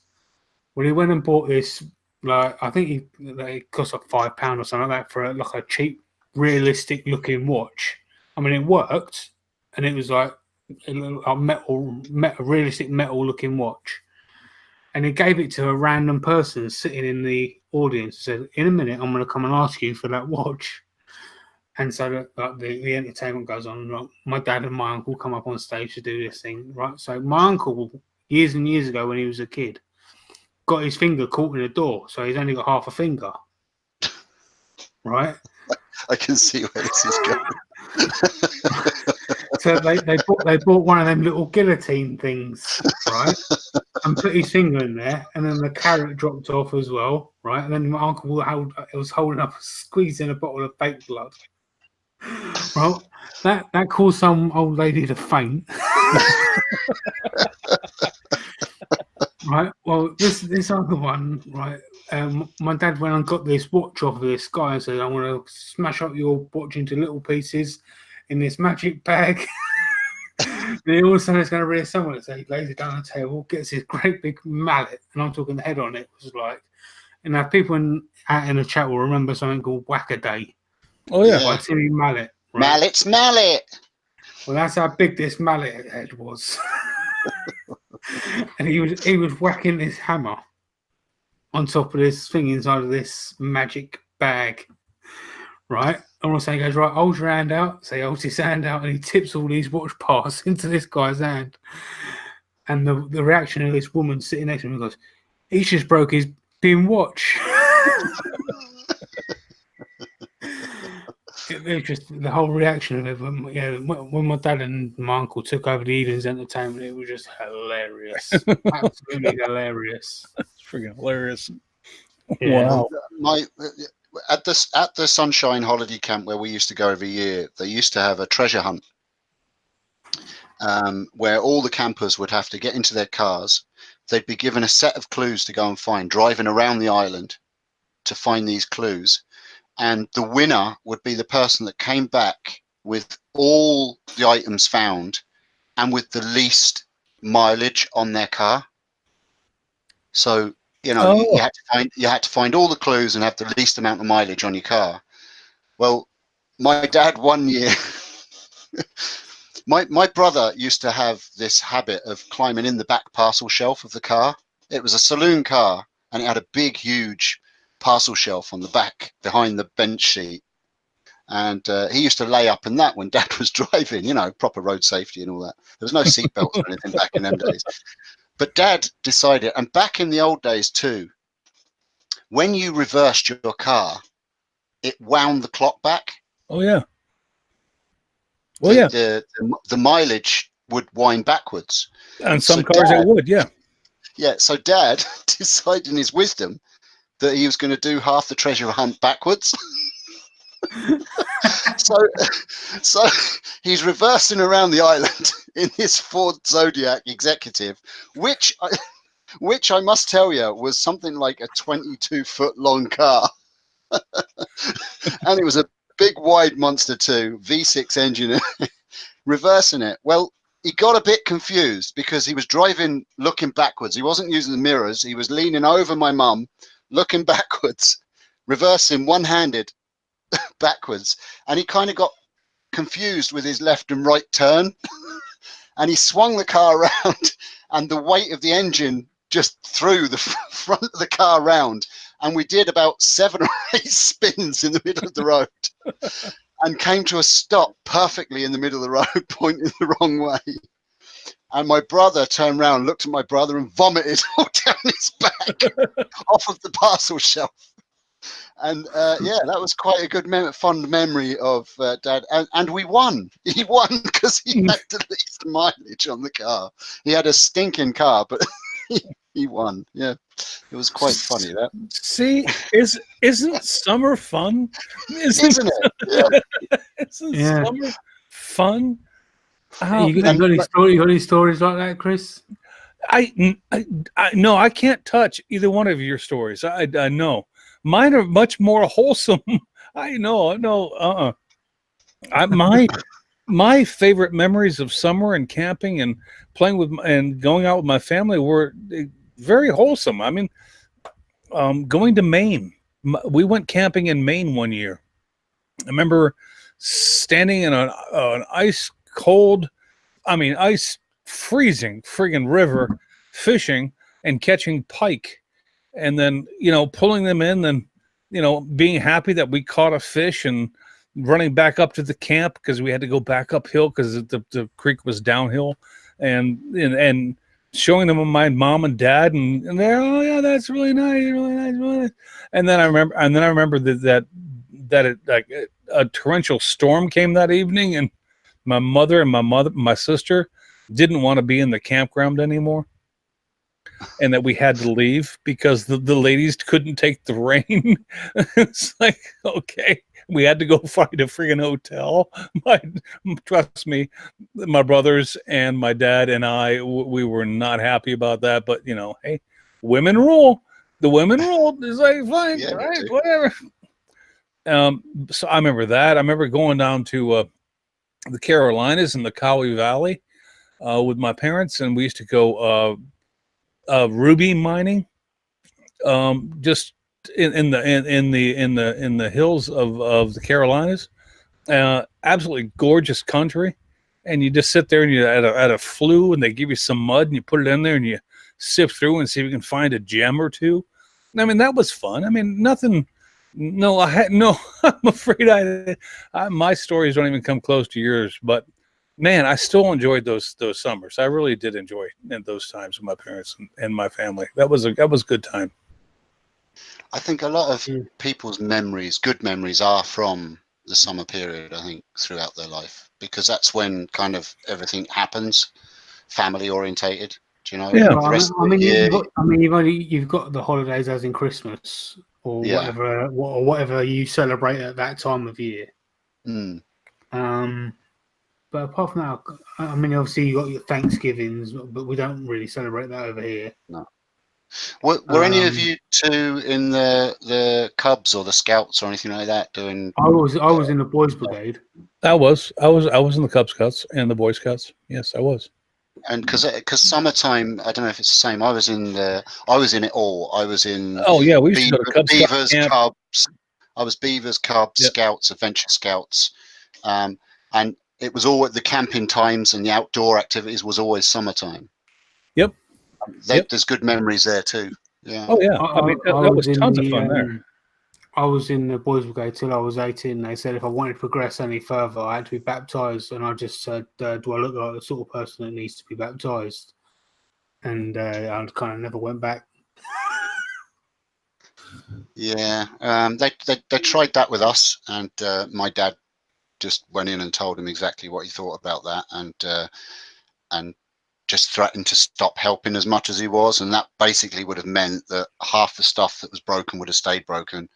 [SPEAKER 3] Well, he went and bought this, like, I think it cost like £5 or something like that for like a cheap, realistic looking watch. I mean, it worked, and it was like a realistic metal looking watch. And he gave it to a random person sitting in the audience and said, in a minute, I'm going to come and ask you for that watch. And so the entertainment goes on. Like, my dad and my uncle come up on stage to do this thing, right? So my uncle, years and years ago when he was a kid, got his finger caught in a door. So he's only got half a finger, right?
[SPEAKER 2] I can see where this is going.
[SPEAKER 3] So they bought one of them little guillotine things, right? And put his finger in there, and then the carrot dropped off as well, right? And then my uncle was holding up, squeezing a bottle of fake blood. Well, that caused some old lady to faint. Right. Well, this other one, right? My dad went and got this watch off of this guy and said, "I'm going to smash up your watch into little pieces in this magic bag." Then all of a sudden, it's going to rear someone. So he lays it down on the table, gets his great big mallet, and I'm talking the head on it was like. And now people out in the chat will remember something called Whack-A-Day.
[SPEAKER 4] Oh yeah,
[SPEAKER 3] by Timmy Mallet.
[SPEAKER 2] Right? Mallet.
[SPEAKER 3] Well, that's how big this mallet head was. And he was whacking this hammer on top of this thing inside of this magic bag, right? And also he goes, right, hold your hand out. So he holds his hand out and he tips all these watch parts into this guy's hand. And the reaction of this woman sitting next to him goes, he's just broke his bin watch. It was just the whole reaction of it. When my dad and my uncle took over the evening's entertainment, it was just hilarious. Absolutely hilarious.
[SPEAKER 4] That's freaking hilarious.
[SPEAKER 3] Yeah.
[SPEAKER 4] Wow.
[SPEAKER 2] At the Sunshine Holiday Camp where we used to go every year, they used to have a treasure hunt where all the campers would have to get into their cars. They'd be given a set of clues to go and find, driving around the island to find these clues. And the winner would be the person that came back with all the items found and with the least mileage on their car. So, you had to find all the clues and have the least amount of mileage on your car. Well, my dad one year, my brother used to have this habit of climbing in the back parcel shelf of the car. It was a saloon car and it had a big, huge parcel shelf on the back behind the bench seat. And he used to lay up in that when Dad was driving, proper road safety and all that. There was no seatbelts or anything back in them days. But Dad decided, and back in the old days too, when you reversed your car, it wound the clock back.
[SPEAKER 4] Oh, yeah. Well, yeah.
[SPEAKER 2] The mileage would wind backwards.
[SPEAKER 4] And some cars it would, yeah.
[SPEAKER 2] Yeah, so Dad decided in his wisdom that he was going to do half the treasure hunt backwards. so he's reversing around the island in his Ford Zodiac Executive, which I must tell you was something like a 22-foot long car. And it was a big wide Monster 2 V6 engine, reversing it. Well, he got a bit confused because he was driving looking backwards. He wasn't using the mirrors. He was leaning over my mum, looking backwards, reversing one-handed backwards, and he kind of got confused with his left and right turn. And he swung the car around, and the weight of the engine just threw the front of the car round, and we did about 7 or 8 spins in the middle of the road and came to a stop perfectly in the middle of the road, pointing the wrong way. And my brother turned around, looked at my brother, and vomited all down his back off of the parcel shelf. And yeah, that was quite a good fond memory of Dad. And we won. He won because he had the least mileage on the car. He had a stinking car, but he won. Yeah, it was quite funny. That.
[SPEAKER 4] See, isn't summer fun?
[SPEAKER 2] Isn't it? Yeah.
[SPEAKER 4] Isn't
[SPEAKER 3] Yeah.
[SPEAKER 4] summer fun?
[SPEAKER 3] You got any stories like that, Chris?
[SPEAKER 4] No, I can't touch either one of your stories. I know. Mine are much more wholesome. I know. No. My favorite memories of summer and camping and playing with and going out with my family were very wholesome. I mean, going to Maine. We went camping in Maine one year. I remember standing in an ice freezing friggin' river, fishing and catching pike. And then, pulling them in and, being happy that we caught a fish and running back up to the camp because we had to go back uphill because the creek was downhill and showing them my mom and dad and they're, oh yeah, that's really nice, really nice, really nice. And then I remember that a torrential storm came that evening and my mother and my sister didn't want to be in the campground anymore. And that we had to leave because the ladies couldn't take the rain. It's like, okay, we had to go find a freaking hotel. Trust me, my brothers and my dad and I, we were not happy about that. But, hey, women rule. The women rule. It's like, fine,
[SPEAKER 2] Yeah,
[SPEAKER 4] right, whatever. So I remember that. I remember going down to the Carolinas in the Cowie Valley with my parents, and we used to go ruby mining, just in the hills of the Carolinas. Absolutely gorgeous country, and you just sit there and you at a flue, and they give you some mud, and you put it in there, and you sift through and see if you can find a gem or two. I mean, that was fun. I mean, nothing. No, I'm afraid my stories don't even come close to yours, but. Man, I still enjoyed those summers. I really did enjoy those times with my parents and my family. That was a good time.
[SPEAKER 2] I think a lot of people's memories, good memories, are from the summer period. I think throughout their life because that's when kind of everything happens, family orientated. Do you know?
[SPEAKER 4] Yeah.
[SPEAKER 3] You've got the holidays as in Christmas or whatever you celebrate at that time of year.
[SPEAKER 2] Mm.
[SPEAKER 3] But apart from that, I mean, obviously you got your Thanksgivings, but we don't really celebrate that over here.
[SPEAKER 2] No. Were any of you two in the Cubs or the Scouts or anything like that doing?
[SPEAKER 3] I was in the Boys Brigade.
[SPEAKER 4] I was in the Cub Scouts and the Boy Scouts. Yes, I was.
[SPEAKER 2] And because summertime, I don't know if it's the same. I was in it all. I was in.
[SPEAKER 4] Oh yeah, we used to go to Cub
[SPEAKER 2] Beavers,
[SPEAKER 4] Scout
[SPEAKER 2] Cubs. I was Beavers, Cubs,
[SPEAKER 4] Yep.
[SPEAKER 2] Scouts, Adventure Scouts, and it was all at the camping times and the outdoor activities was always summertime.
[SPEAKER 4] Yep.
[SPEAKER 2] There's good memories there too. Yeah.
[SPEAKER 4] Oh yeah. I mean, that was tons of fun there.
[SPEAKER 3] I was in the Boys Brigade till I was 18. They said if I wanted to progress any further, I had to be baptised, and I just said, "Do I look like the sort of person that needs to be baptised?" And I kind of never went back.
[SPEAKER 2] Yeah. They tried that with us, and my dad just went in and told him exactly what he thought about that, and just threatened to stop helping as much as he was, and that basically would have meant that half the stuff that was broken would have stayed broken,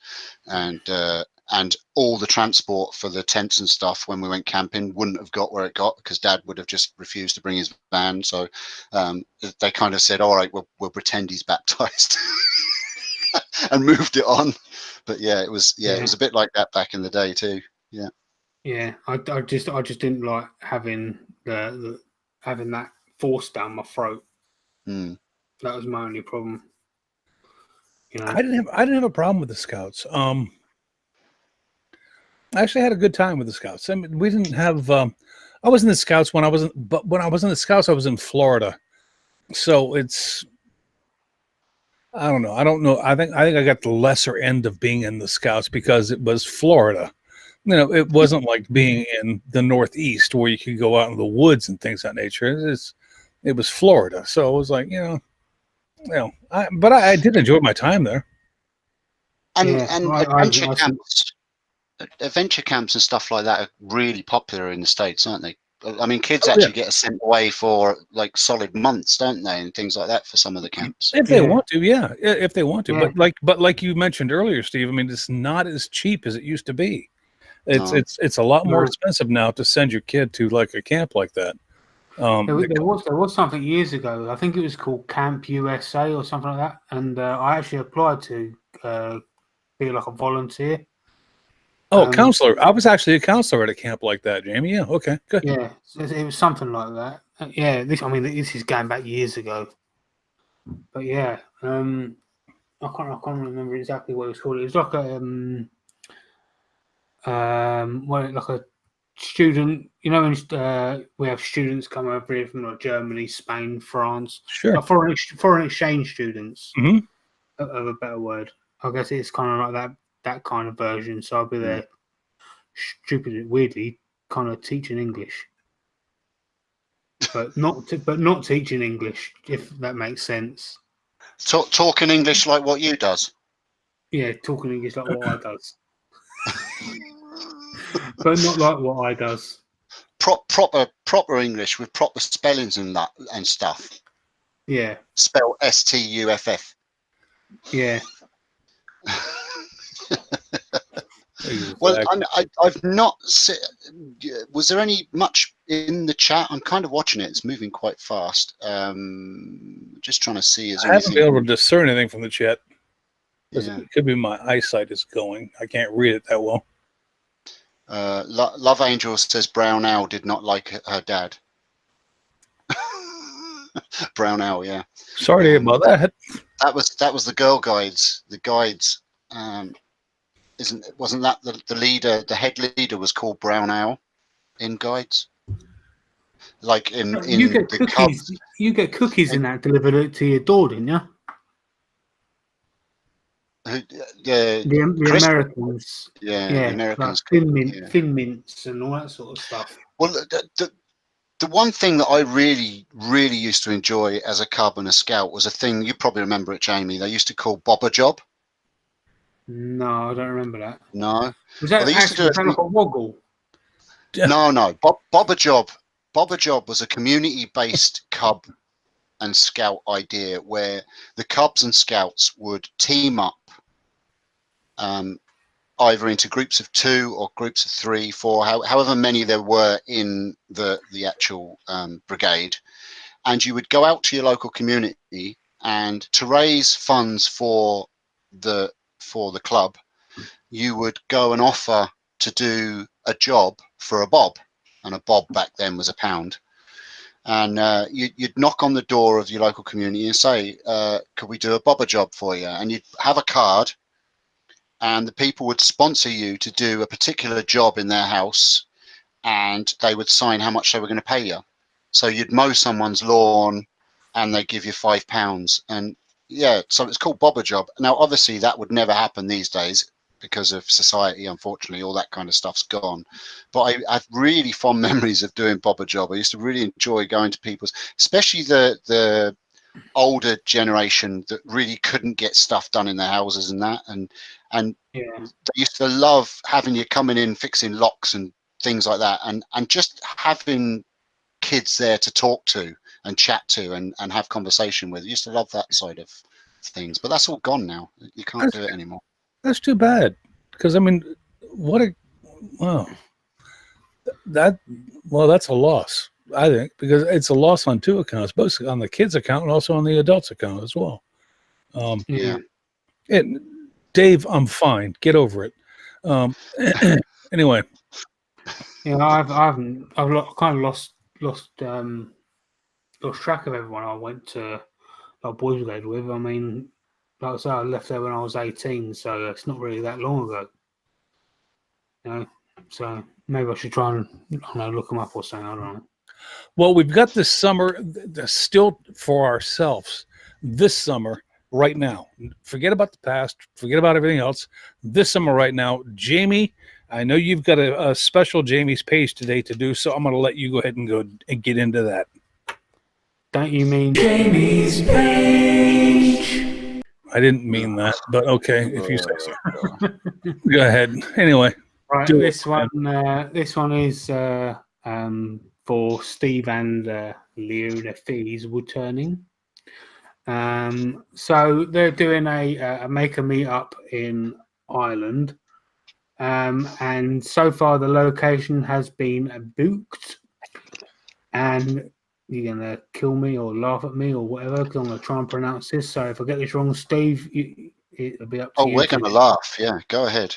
[SPEAKER 2] and all the transport for the tents and stuff when we went camping wouldn't have got where it got because Dad would have just refused to bring his van. So they kind of said, all right, we'll pretend he's baptized and moved it on. But yeah, it was a bit like that back in the day too.
[SPEAKER 3] Yeah, I just didn't like having having that force down my throat.
[SPEAKER 2] Mm.
[SPEAKER 3] That was my only problem. You know.
[SPEAKER 4] I didn't have a problem with the Scouts. I actually had a good time with the Scouts. I mean, we didn't have. I was in the Scouts when I wasn't, but when I was in the Scouts, I was in Florida. So it's. I don't know. I don't know. I think I got the lesser end of being in the Scouts because it was Florida. You know, it wasn't like being in the Northeast where you could go out in the woods and things of that nature. It was Florida, so it was like but I did enjoy my time there.
[SPEAKER 2] And
[SPEAKER 3] Yeah,
[SPEAKER 2] and adventure camps and stuff like that are really popular in the States, aren't they? I mean, kids actually get sent away for like solid months, don't they, and things like that for some of the camps.
[SPEAKER 4] If they want to, yeah, if they want to.
[SPEAKER 3] Yeah.
[SPEAKER 4] But like you mentioned earlier, Steve, I mean, it's not as cheap as it used to be.
[SPEAKER 2] No.
[SPEAKER 4] It's a lot more
[SPEAKER 3] No.
[SPEAKER 4] expensive now to send your kid to like a camp like that.
[SPEAKER 3] There was something years ago. I think it was called Camp USA or something like that, and I actually applied to be like a volunteer.
[SPEAKER 4] Oh, counselor! I was actually a counselor at a camp like that, Jamie. Yeah, okay, good.
[SPEAKER 3] Yeah, it was something like that. Yeah, this is going back years ago. But yeah, I can't remember exactly what it was called. It was like like a student. You know, when we have students come over here from like Germany, Spain, France.
[SPEAKER 4] Sure.
[SPEAKER 3] Like foreign exchange students.
[SPEAKER 4] Mm-hmm.
[SPEAKER 3] Of a better word, I guess it's kind of like that kind of version. So I'll be there, weirdly, kind of teaching English, but not teaching English, if that makes sense.
[SPEAKER 2] Talking English like what you does.
[SPEAKER 3] Yeah, talking English like what I does, but not like what I does.
[SPEAKER 2] Proper English with proper spellings and that and stuff.
[SPEAKER 3] Yeah.
[SPEAKER 2] Spell STUFF.
[SPEAKER 3] Yeah.
[SPEAKER 2] Well, I've not. Was there any much in the chat? I'm kind of watching it. It's moving quite fast. Just trying to see. Is there
[SPEAKER 4] I haven't
[SPEAKER 2] anything?
[SPEAKER 4] been able to discern anything from the chat.
[SPEAKER 2] Yeah.
[SPEAKER 4] It could be my eyesight is going. I can't read it that well.
[SPEAKER 2] Love Angel says Brown Owl did not like her dad. Brown Owl, yeah.
[SPEAKER 4] Sorry to hear about that.
[SPEAKER 2] That was the Girl Guides. The guides. Wasn't that the leader? The head leader was called Brown Owl in Guides. Like in
[SPEAKER 3] you get
[SPEAKER 2] the
[SPEAKER 3] cookies.
[SPEAKER 2] Cubs.
[SPEAKER 3] You get cookies in that delivered to your door, didn't you?
[SPEAKER 2] The
[SPEAKER 3] Americans.
[SPEAKER 2] Yeah, the Americans.
[SPEAKER 3] Like thin mints and all that sort of stuff.
[SPEAKER 2] Well, the one thing that I really, really used to enjoy as a Cub and a Scout was a thing you probably remember it, Jamie. They used to call Bob a Job.
[SPEAKER 3] No, I don't remember that.
[SPEAKER 2] No.
[SPEAKER 3] Was that
[SPEAKER 2] they used to do it
[SPEAKER 3] like a woggle?
[SPEAKER 2] No. Bob a Job was a community-based Cub and Scout idea where the Cubs and Scouts would team up either into groups of 2 or groups of 3, 4, however many there were in the actual brigade, and you would go out to your local community and to raise funds for the club, you would go and offer to do a job for a bob, and a bob back then was £1. And you'd knock on the door of your local community and say, could we do a bobber job for you? And you'd have a card, and the people would sponsor you to do a particular job in their house, and they would sign how much they were going to pay you. So you'd mow someone's lawn and they give you £5. And yeah, so it's called bobber job. Now, obviously that would never happen these days because of society. Unfortunately, all that kind of stuff's gone. But I've really fond memories of doing bobber job. I used to really enjoy going to people's, especially the older generation that really couldn't get stuff done in their houses and that, and
[SPEAKER 3] yeah.
[SPEAKER 2] They used to love having you coming in, fixing locks and things like that, and just having kids there to talk to and chat to and have conversation with. I used to love that side of things, but that's all gone now. You can't do it anymore.
[SPEAKER 4] That's too bad, because I mean, that's a loss, I think, because it's a loss on 2 accounts, both on the kids' account and also on the adults' account as well.
[SPEAKER 2] Yeah.
[SPEAKER 4] Dave, I'm fine. Get over it. Anyway,
[SPEAKER 3] Yeah, I've kind of lost track of everyone I went to like boys brigade with. I mean, like I said, I left there when I was 18, so it's not really that long ago. You know, so maybe I should try and I don't know, look them up or something. I don't know.
[SPEAKER 4] well, we've got this summer still for ourselves. This summer, right now. Forget about the past. Forget about everything else. This summer, right now, Jamie. I know you've got a special Jamie's page today to do, so I'm going to let you go ahead and go and get into that.
[SPEAKER 3] Don't you mean Jamie's page?
[SPEAKER 4] I didn't mean that, but okay, if you say so. Go ahead. Anyway,
[SPEAKER 3] Right,
[SPEAKER 4] do
[SPEAKER 3] this
[SPEAKER 4] it, man.
[SPEAKER 3] one, this one is for Steve and Leona Fees wood turning. So they're doing a make a meet up in Ireland, and so far the location has been booked. And you're gonna kill me or laugh at me or whatever because I'm gonna try and pronounce this. So if I get this wrong, Steve, it'll be up to
[SPEAKER 2] Oh,
[SPEAKER 3] you.
[SPEAKER 2] we're going to laugh. Yeah, go ahead.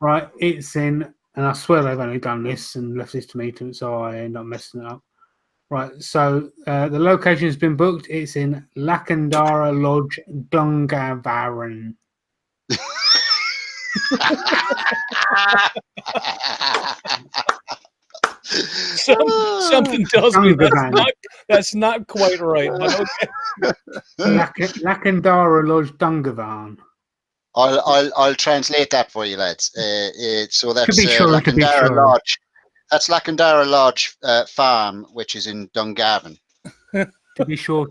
[SPEAKER 3] Right, it's in, and I swear they've only done this and left this to me, so I end up messing it up. Right, so the location has been booked. It's in Lacandara Lodge, Dungarvan.
[SPEAKER 4] Something tells me that's not quite right, but okay.
[SPEAKER 3] Lacandara Lodge, Dungarvan.
[SPEAKER 2] I'll translate that for you, lads. So that's Lacandara
[SPEAKER 3] sure.
[SPEAKER 2] Lodge. That's Lacandara Lodge Farm, which is in Dungarvan.
[SPEAKER 3] To be sure.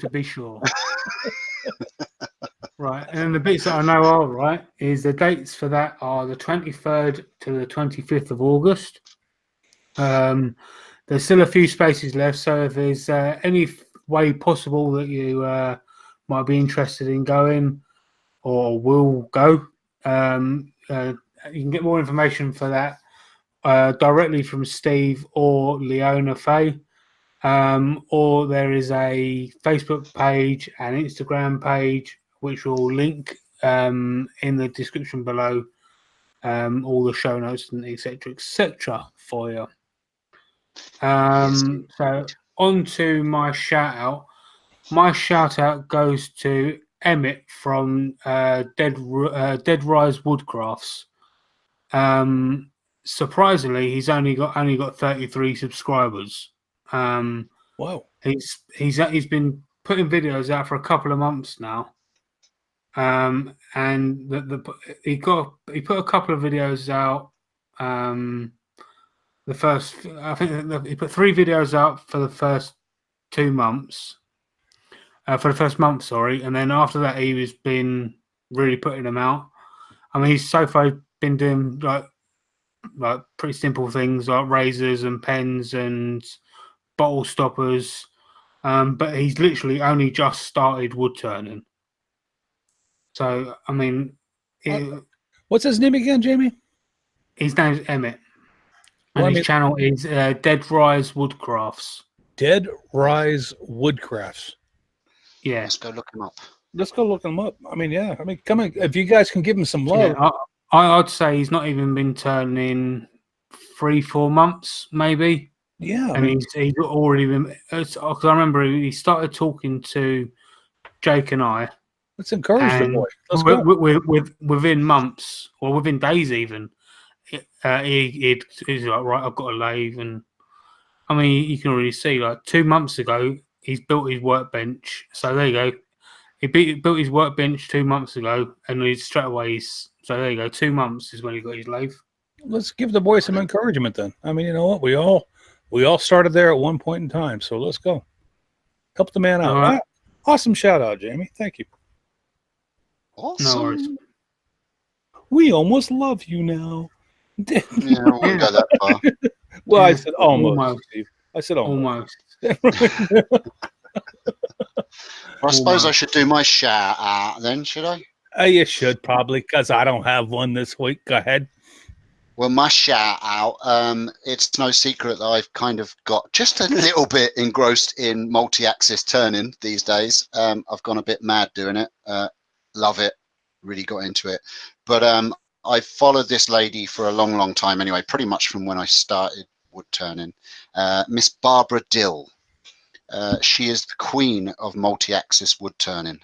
[SPEAKER 3] Right, and then the bits that I know are right is the dates for that are the 23rd to the 25th of August. There's still a few spaces left, so if there's any way possible that you might be interested in going or will go, you can get more information for that directly from Steve or Leona Faye. Or there is a Facebook page and Instagram page which will link in the description below, all the show notes and etc. for you. So on to my shout out. My shout out goes to Emmett from Dead Rise Woodcrafts. Surprisingly, he's only got 33 subscribers.
[SPEAKER 4] Wow.
[SPEAKER 3] He's been putting videos out for a couple of months now. And he put a couple of videos out. He put 3 videos out for the first 2 months. For the first month, sorry, and then after that, he was been really putting them out. I mean, he's so far been doing like pretty simple things like razors and pens and bottle stoppers, but he's literally only just started wood turning. So, I mean,
[SPEAKER 4] what's his name again, Jamie?
[SPEAKER 3] His name's Emmett, and his channel is Dead Rise Woodcrafts.
[SPEAKER 4] Dead Rise Woodcrafts.
[SPEAKER 3] Yeah,
[SPEAKER 2] let's go look him up.
[SPEAKER 4] Let's go look him up. I mean, yeah. I mean, come on. If you guys can give him some love.
[SPEAKER 3] Yeah, I'd say he's not even been turning 3-4 months, maybe.
[SPEAKER 4] Yeah,
[SPEAKER 3] and he's already been. Because I remember he started talking to Jake and I.
[SPEAKER 4] Let's encourage the boy. Let's go.
[SPEAKER 3] Within months or within days, even he's like, right, I've got a lathe, and I mean, you can already see like 2 months ago he's built his workbench. So there you go. He built his workbench 2 months ago, and he's straight away. So there you go. 2 months is when he got his lathe.
[SPEAKER 4] Let's give the boy some encouragement then. I mean, you know what? We all started there at one point in time. So let's go. Help the man out.
[SPEAKER 3] Right.
[SPEAKER 4] Awesome shout out, Jamie. Thank you.
[SPEAKER 2] Awesome.
[SPEAKER 3] No worries.
[SPEAKER 4] We almost love you now.
[SPEAKER 2] Yeah, I won't go that far.
[SPEAKER 4] Well, I said almost. Steve. I said almost.
[SPEAKER 2] Well, I suppose I should do my shout out then, should I?
[SPEAKER 4] You should probably, because I don't have one this week. Go ahead.
[SPEAKER 2] Well, my shout out, it's no secret that I've kind of got just a little bit engrossed in multi-axis turning these days. I've gone a bit mad doing it. Love it. Really got into it. But I've followed this lady for a long, long time anyway, pretty much from when I started wood turning. Miss Barbara Dill. She is the queen of multi-axis wood turning.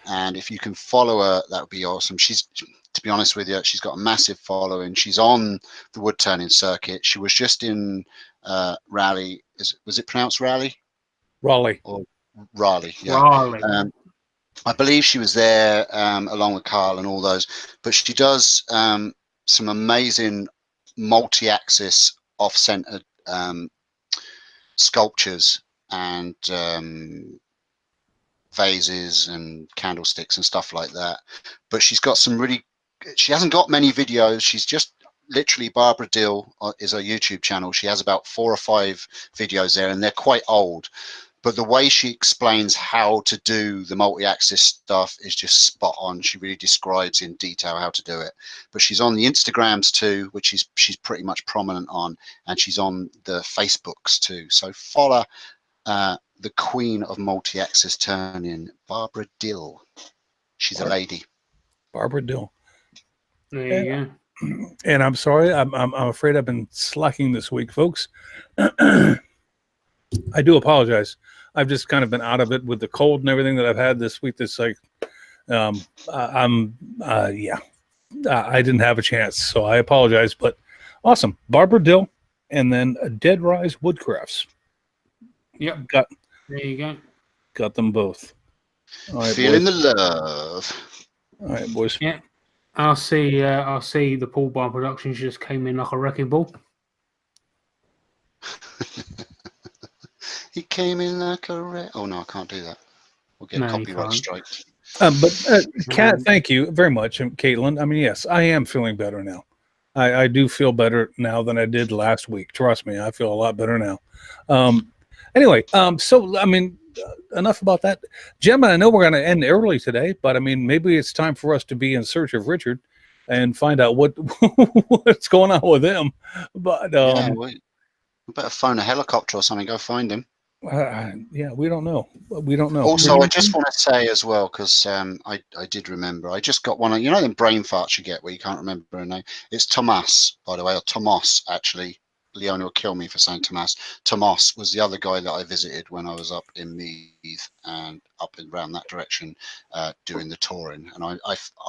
[SPEAKER 2] And if you can follow her, that would be awesome. To be honest with you, she's got a massive following. She's on the wood turning circuit. She was just in Raleigh. Was it pronounced Raleigh?
[SPEAKER 4] Raleigh.
[SPEAKER 2] Or Raleigh, yeah.
[SPEAKER 3] Raleigh.
[SPEAKER 2] I believe she was there along with Carl and all those. But she does some amazing multi-axis off-centered sculptures and vases and candlesticks and stuff like that. But she hasn't got many videos. She's just literally Barbara Dill is her YouTube channel. She has about 4 or 5 videos there, and they're quite old. But the way she explains how to do the multi-axis stuff is just spot on. She really describes in detail how to do it. But she's on the Instagrams too, which she's pretty much prominent on, and she's on the Facebooks too. So follow the queen of multi-axis turning, Barbara Dill. She's a lady.
[SPEAKER 4] Barbara Dill.
[SPEAKER 3] There you go.
[SPEAKER 4] And I'm sorry, I'm afraid I've been slacking this week, folks. I do apologize. I've just kind of been out of it with the cold and everything that I've had this week. That's like, I didn't have a chance, so I apologize. But awesome, Barbara Dill, and then Dead Rise Woodcrafts.
[SPEAKER 3] Yep. There you go.
[SPEAKER 4] Got them both. All right,
[SPEAKER 2] Feeling
[SPEAKER 4] boys.
[SPEAKER 2] the love.
[SPEAKER 4] All right, boys.
[SPEAKER 3] Yeah. I'll see the Paul Bar Productions just came in like a wrecking ball.
[SPEAKER 2] He came in like a oh no, I can't do that. We'll get copyright strike.
[SPEAKER 4] But Kat, thank you very much, and Caitlin. I mean, yes, I am feeling better now. I do feel better now than I did last week. Trust me, I feel a lot better now. Anyway, so I mean, enough about that. Gemma, I know we're going to end early today, but I mean, maybe it's time for us to be in search of Richard and find out what's going on with him. But
[SPEAKER 2] we better phone a helicopter or something. Go find him.
[SPEAKER 4] Yeah, we don't know. We don't know.
[SPEAKER 2] Also, I just want to say as well, because I did remember. I just got one. Them brain farts you get where you can't remember a name. It's Tomas, by the way, or Tomas actually. Leona will kill me for saying Tomas. Tomas was the other guy that I visited when I was up in Meath and up and around that direction doing the touring. And I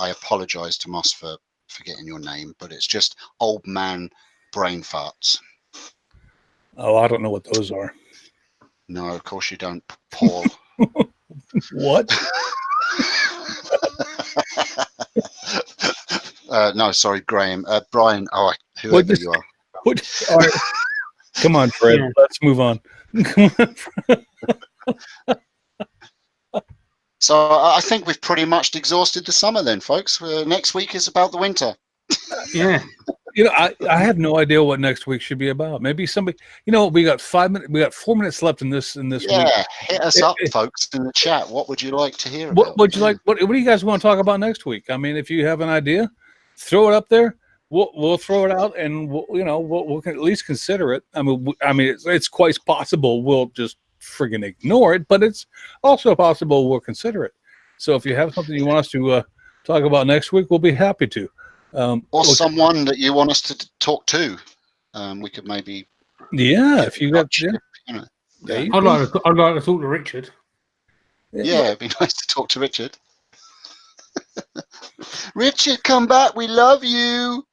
[SPEAKER 2] apologise, Tomas, for forgetting your name, but it's just old man brain farts.
[SPEAKER 4] Oh, I don't know what those are.
[SPEAKER 2] No, of course you don't, Paul.
[SPEAKER 4] What?
[SPEAKER 2] No, sorry, Graham. Brian. Oh, whoever you are.
[SPEAKER 4] All right. Come on, Fred. Yeah. Let's move on.
[SPEAKER 2] So I think we've pretty much exhausted the summer then, folks. Next week is about the winter.
[SPEAKER 3] Yeah.
[SPEAKER 4] I have no idea what next week should be about. Maybe somebody, we got 5 minutes, we got 4 minutes left in this week.
[SPEAKER 2] Yeah, hit us up, folks, in the chat. What would you like to hear about?
[SPEAKER 4] What would you like? What do you guys want to talk about next week? I mean, if you have an idea, throw it up there. We'll throw it out, and we'll at least consider it. I mean, it's quite possible we'll just friggin' ignore it, but it's also possible we'll consider it. So if you have something you want us to talk about next week, we'll be happy to.
[SPEAKER 2] Or someone that you want us to talk to, we could maybe.
[SPEAKER 4] Yeah, if you got,
[SPEAKER 3] I'd like to talk to Richard.
[SPEAKER 2] Yeah, it'd be nice to talk to Richard. Richard, come back. We love you.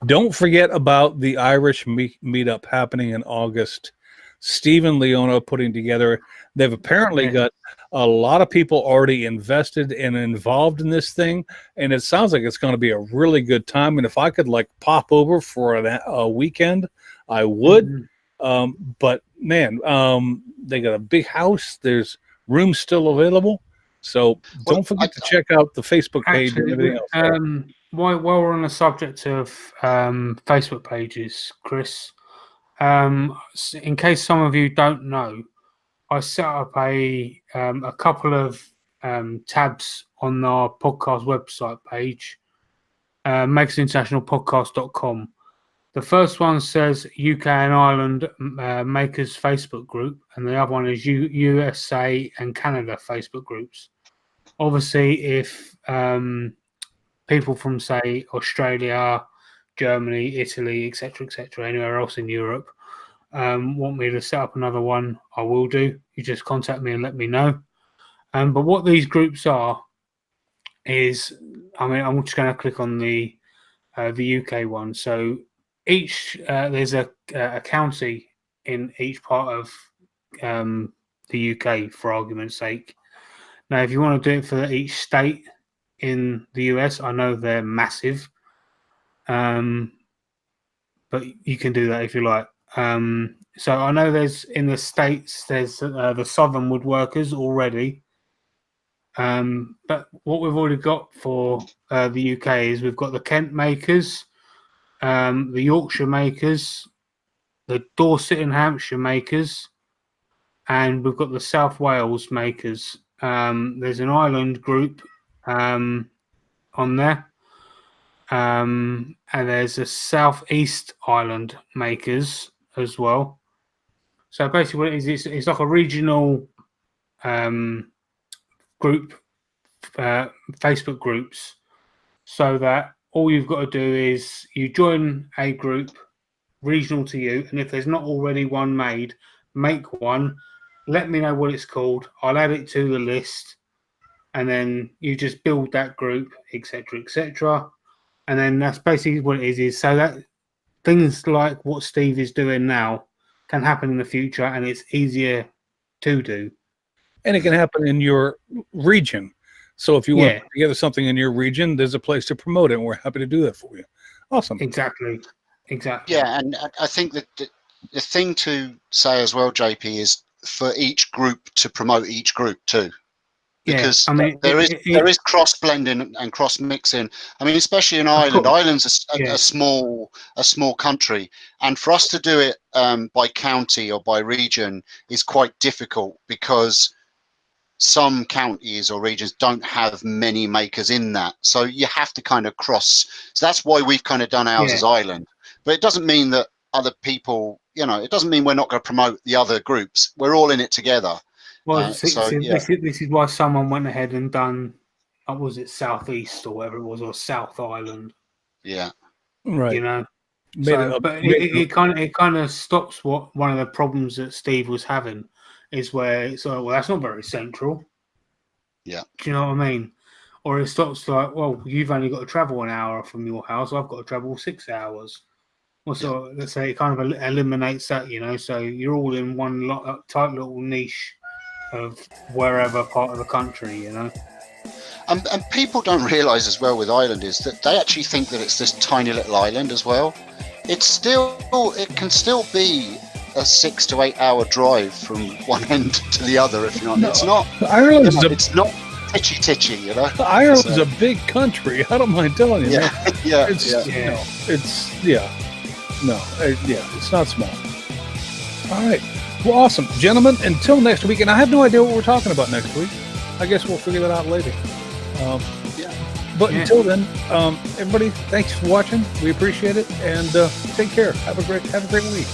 [SPEAKER 4] Don't forget about the Irish meetup happening in August. Steve and Leona putting together. They've apparently got a lot of people already invested and involved in this thing, and it sounds like it's going to be a really good time. And if I could pop over for a weekend, I would. Mm-hmm. But man, they got a big house. There's rooms still available, so don't forget to check out the Facebook page and everything else.
[SPEAKER 3] While we're on the subject of Facebook pages, Chris, in case some of you don't know, I set up a couple of tabs on our podcast website page, makersinternationalpodcast.com. The first one says UK and Ireland Makers Facebook group, and the other one is USA and Canada Facebook groups. Obviously, if people from, say, Australia, Germany, Italy, etc., anywhere else in Europe, want me to set up another one, I will do. You just contact me and let me know. But what these groups are is, I mean, I'm just going to click on the UK one. So each there's a county in each part of the UK, for argument's sake. Now, if you want to do it for each state in the US, I know they're massive, but you can do that if you like. So I know there's in the States, there's the Southern Woodworkers already. But what we've already got for the UK is we've got the Kent makers, the Yorkshire makers, the Dorset and Hampshire makers, and we've got the South Wales makers. There's an Ireland group on there, and there's a South East Island makers as well. So basically, what it is, it's like a regional group, Facebook groups, so that all you've got to do is you join a group regional to you, and if there's not already one made, make one. Let me know what it's called. I'll add it to the list, and then you just build that group, etc., and then that's basically what it is so that things like what Steve is doing now can happen in the future, and it's easier to do.
[SPEAKER 4] And it can happen in your region. So if you want to put together something in your region, there's a place to promote it, and we're happy to do that for you. Awesome.
[SPEAKER 3] Exactly.
[SPEAKER 2] Yeah, and I think that the thing to say as well, JP, is for each group to promote each group too. Because there is cross blending and cross mixing. I mean, especially in Ireland. Ireland's a small country, and for us to do it by county or by region is quite difficult because some counties or regions don't have many makers in that. So you have to kind of cross. So that's why we've kind of done ours as Ireland. But it doesn't mean that other people, it doesn't mean we're not going to promote the other groups. We're all in it together.
[SPEAKER 3] Well, this is why someone went ahead and done, what was it, Southeast or whatever it was, or South Island.
[SPEAKER 2] Yeah.
[SPEAKER 4] Right.
[SPEAKER 3] But it kind of stops one of the problems that Steve was having is where it's like, well, that's not very central.
[SPEAKER 2] Yeah.
[SPEAKER 3] Do you know what I mean? Or it stops like, well, you've only got to travel an hour from your house. I've got to travel 6 hours. Well, so let's say it kind of eliminates that, so you're all in one tight little niche of wherever part of the country, And
[SPEAKER 2] people don't realise as well with Ireland is that they actually think that it's this tiny little island as well. It can still be a 6 to 8 hour drive from one end to the other. If you know, it's not.
[SPEAKER 4] Ireland
[SPEAKER 2] it's not titchy.
[SPEAKER 4] Ireland's a big country. I don't mind telling you. It's not small. All right. Well, awesome. Gentlemen, until next week, and I have no idea what we're talking about next week. I guess we'll figure that out later. But until then, everybody, thanks for watching. We appreciate it, and take care. Have a great week.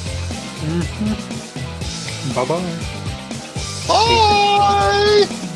[SPEAKER 3] Mm-hmm. Bye-bye.
[SPEAKER 2] Bye.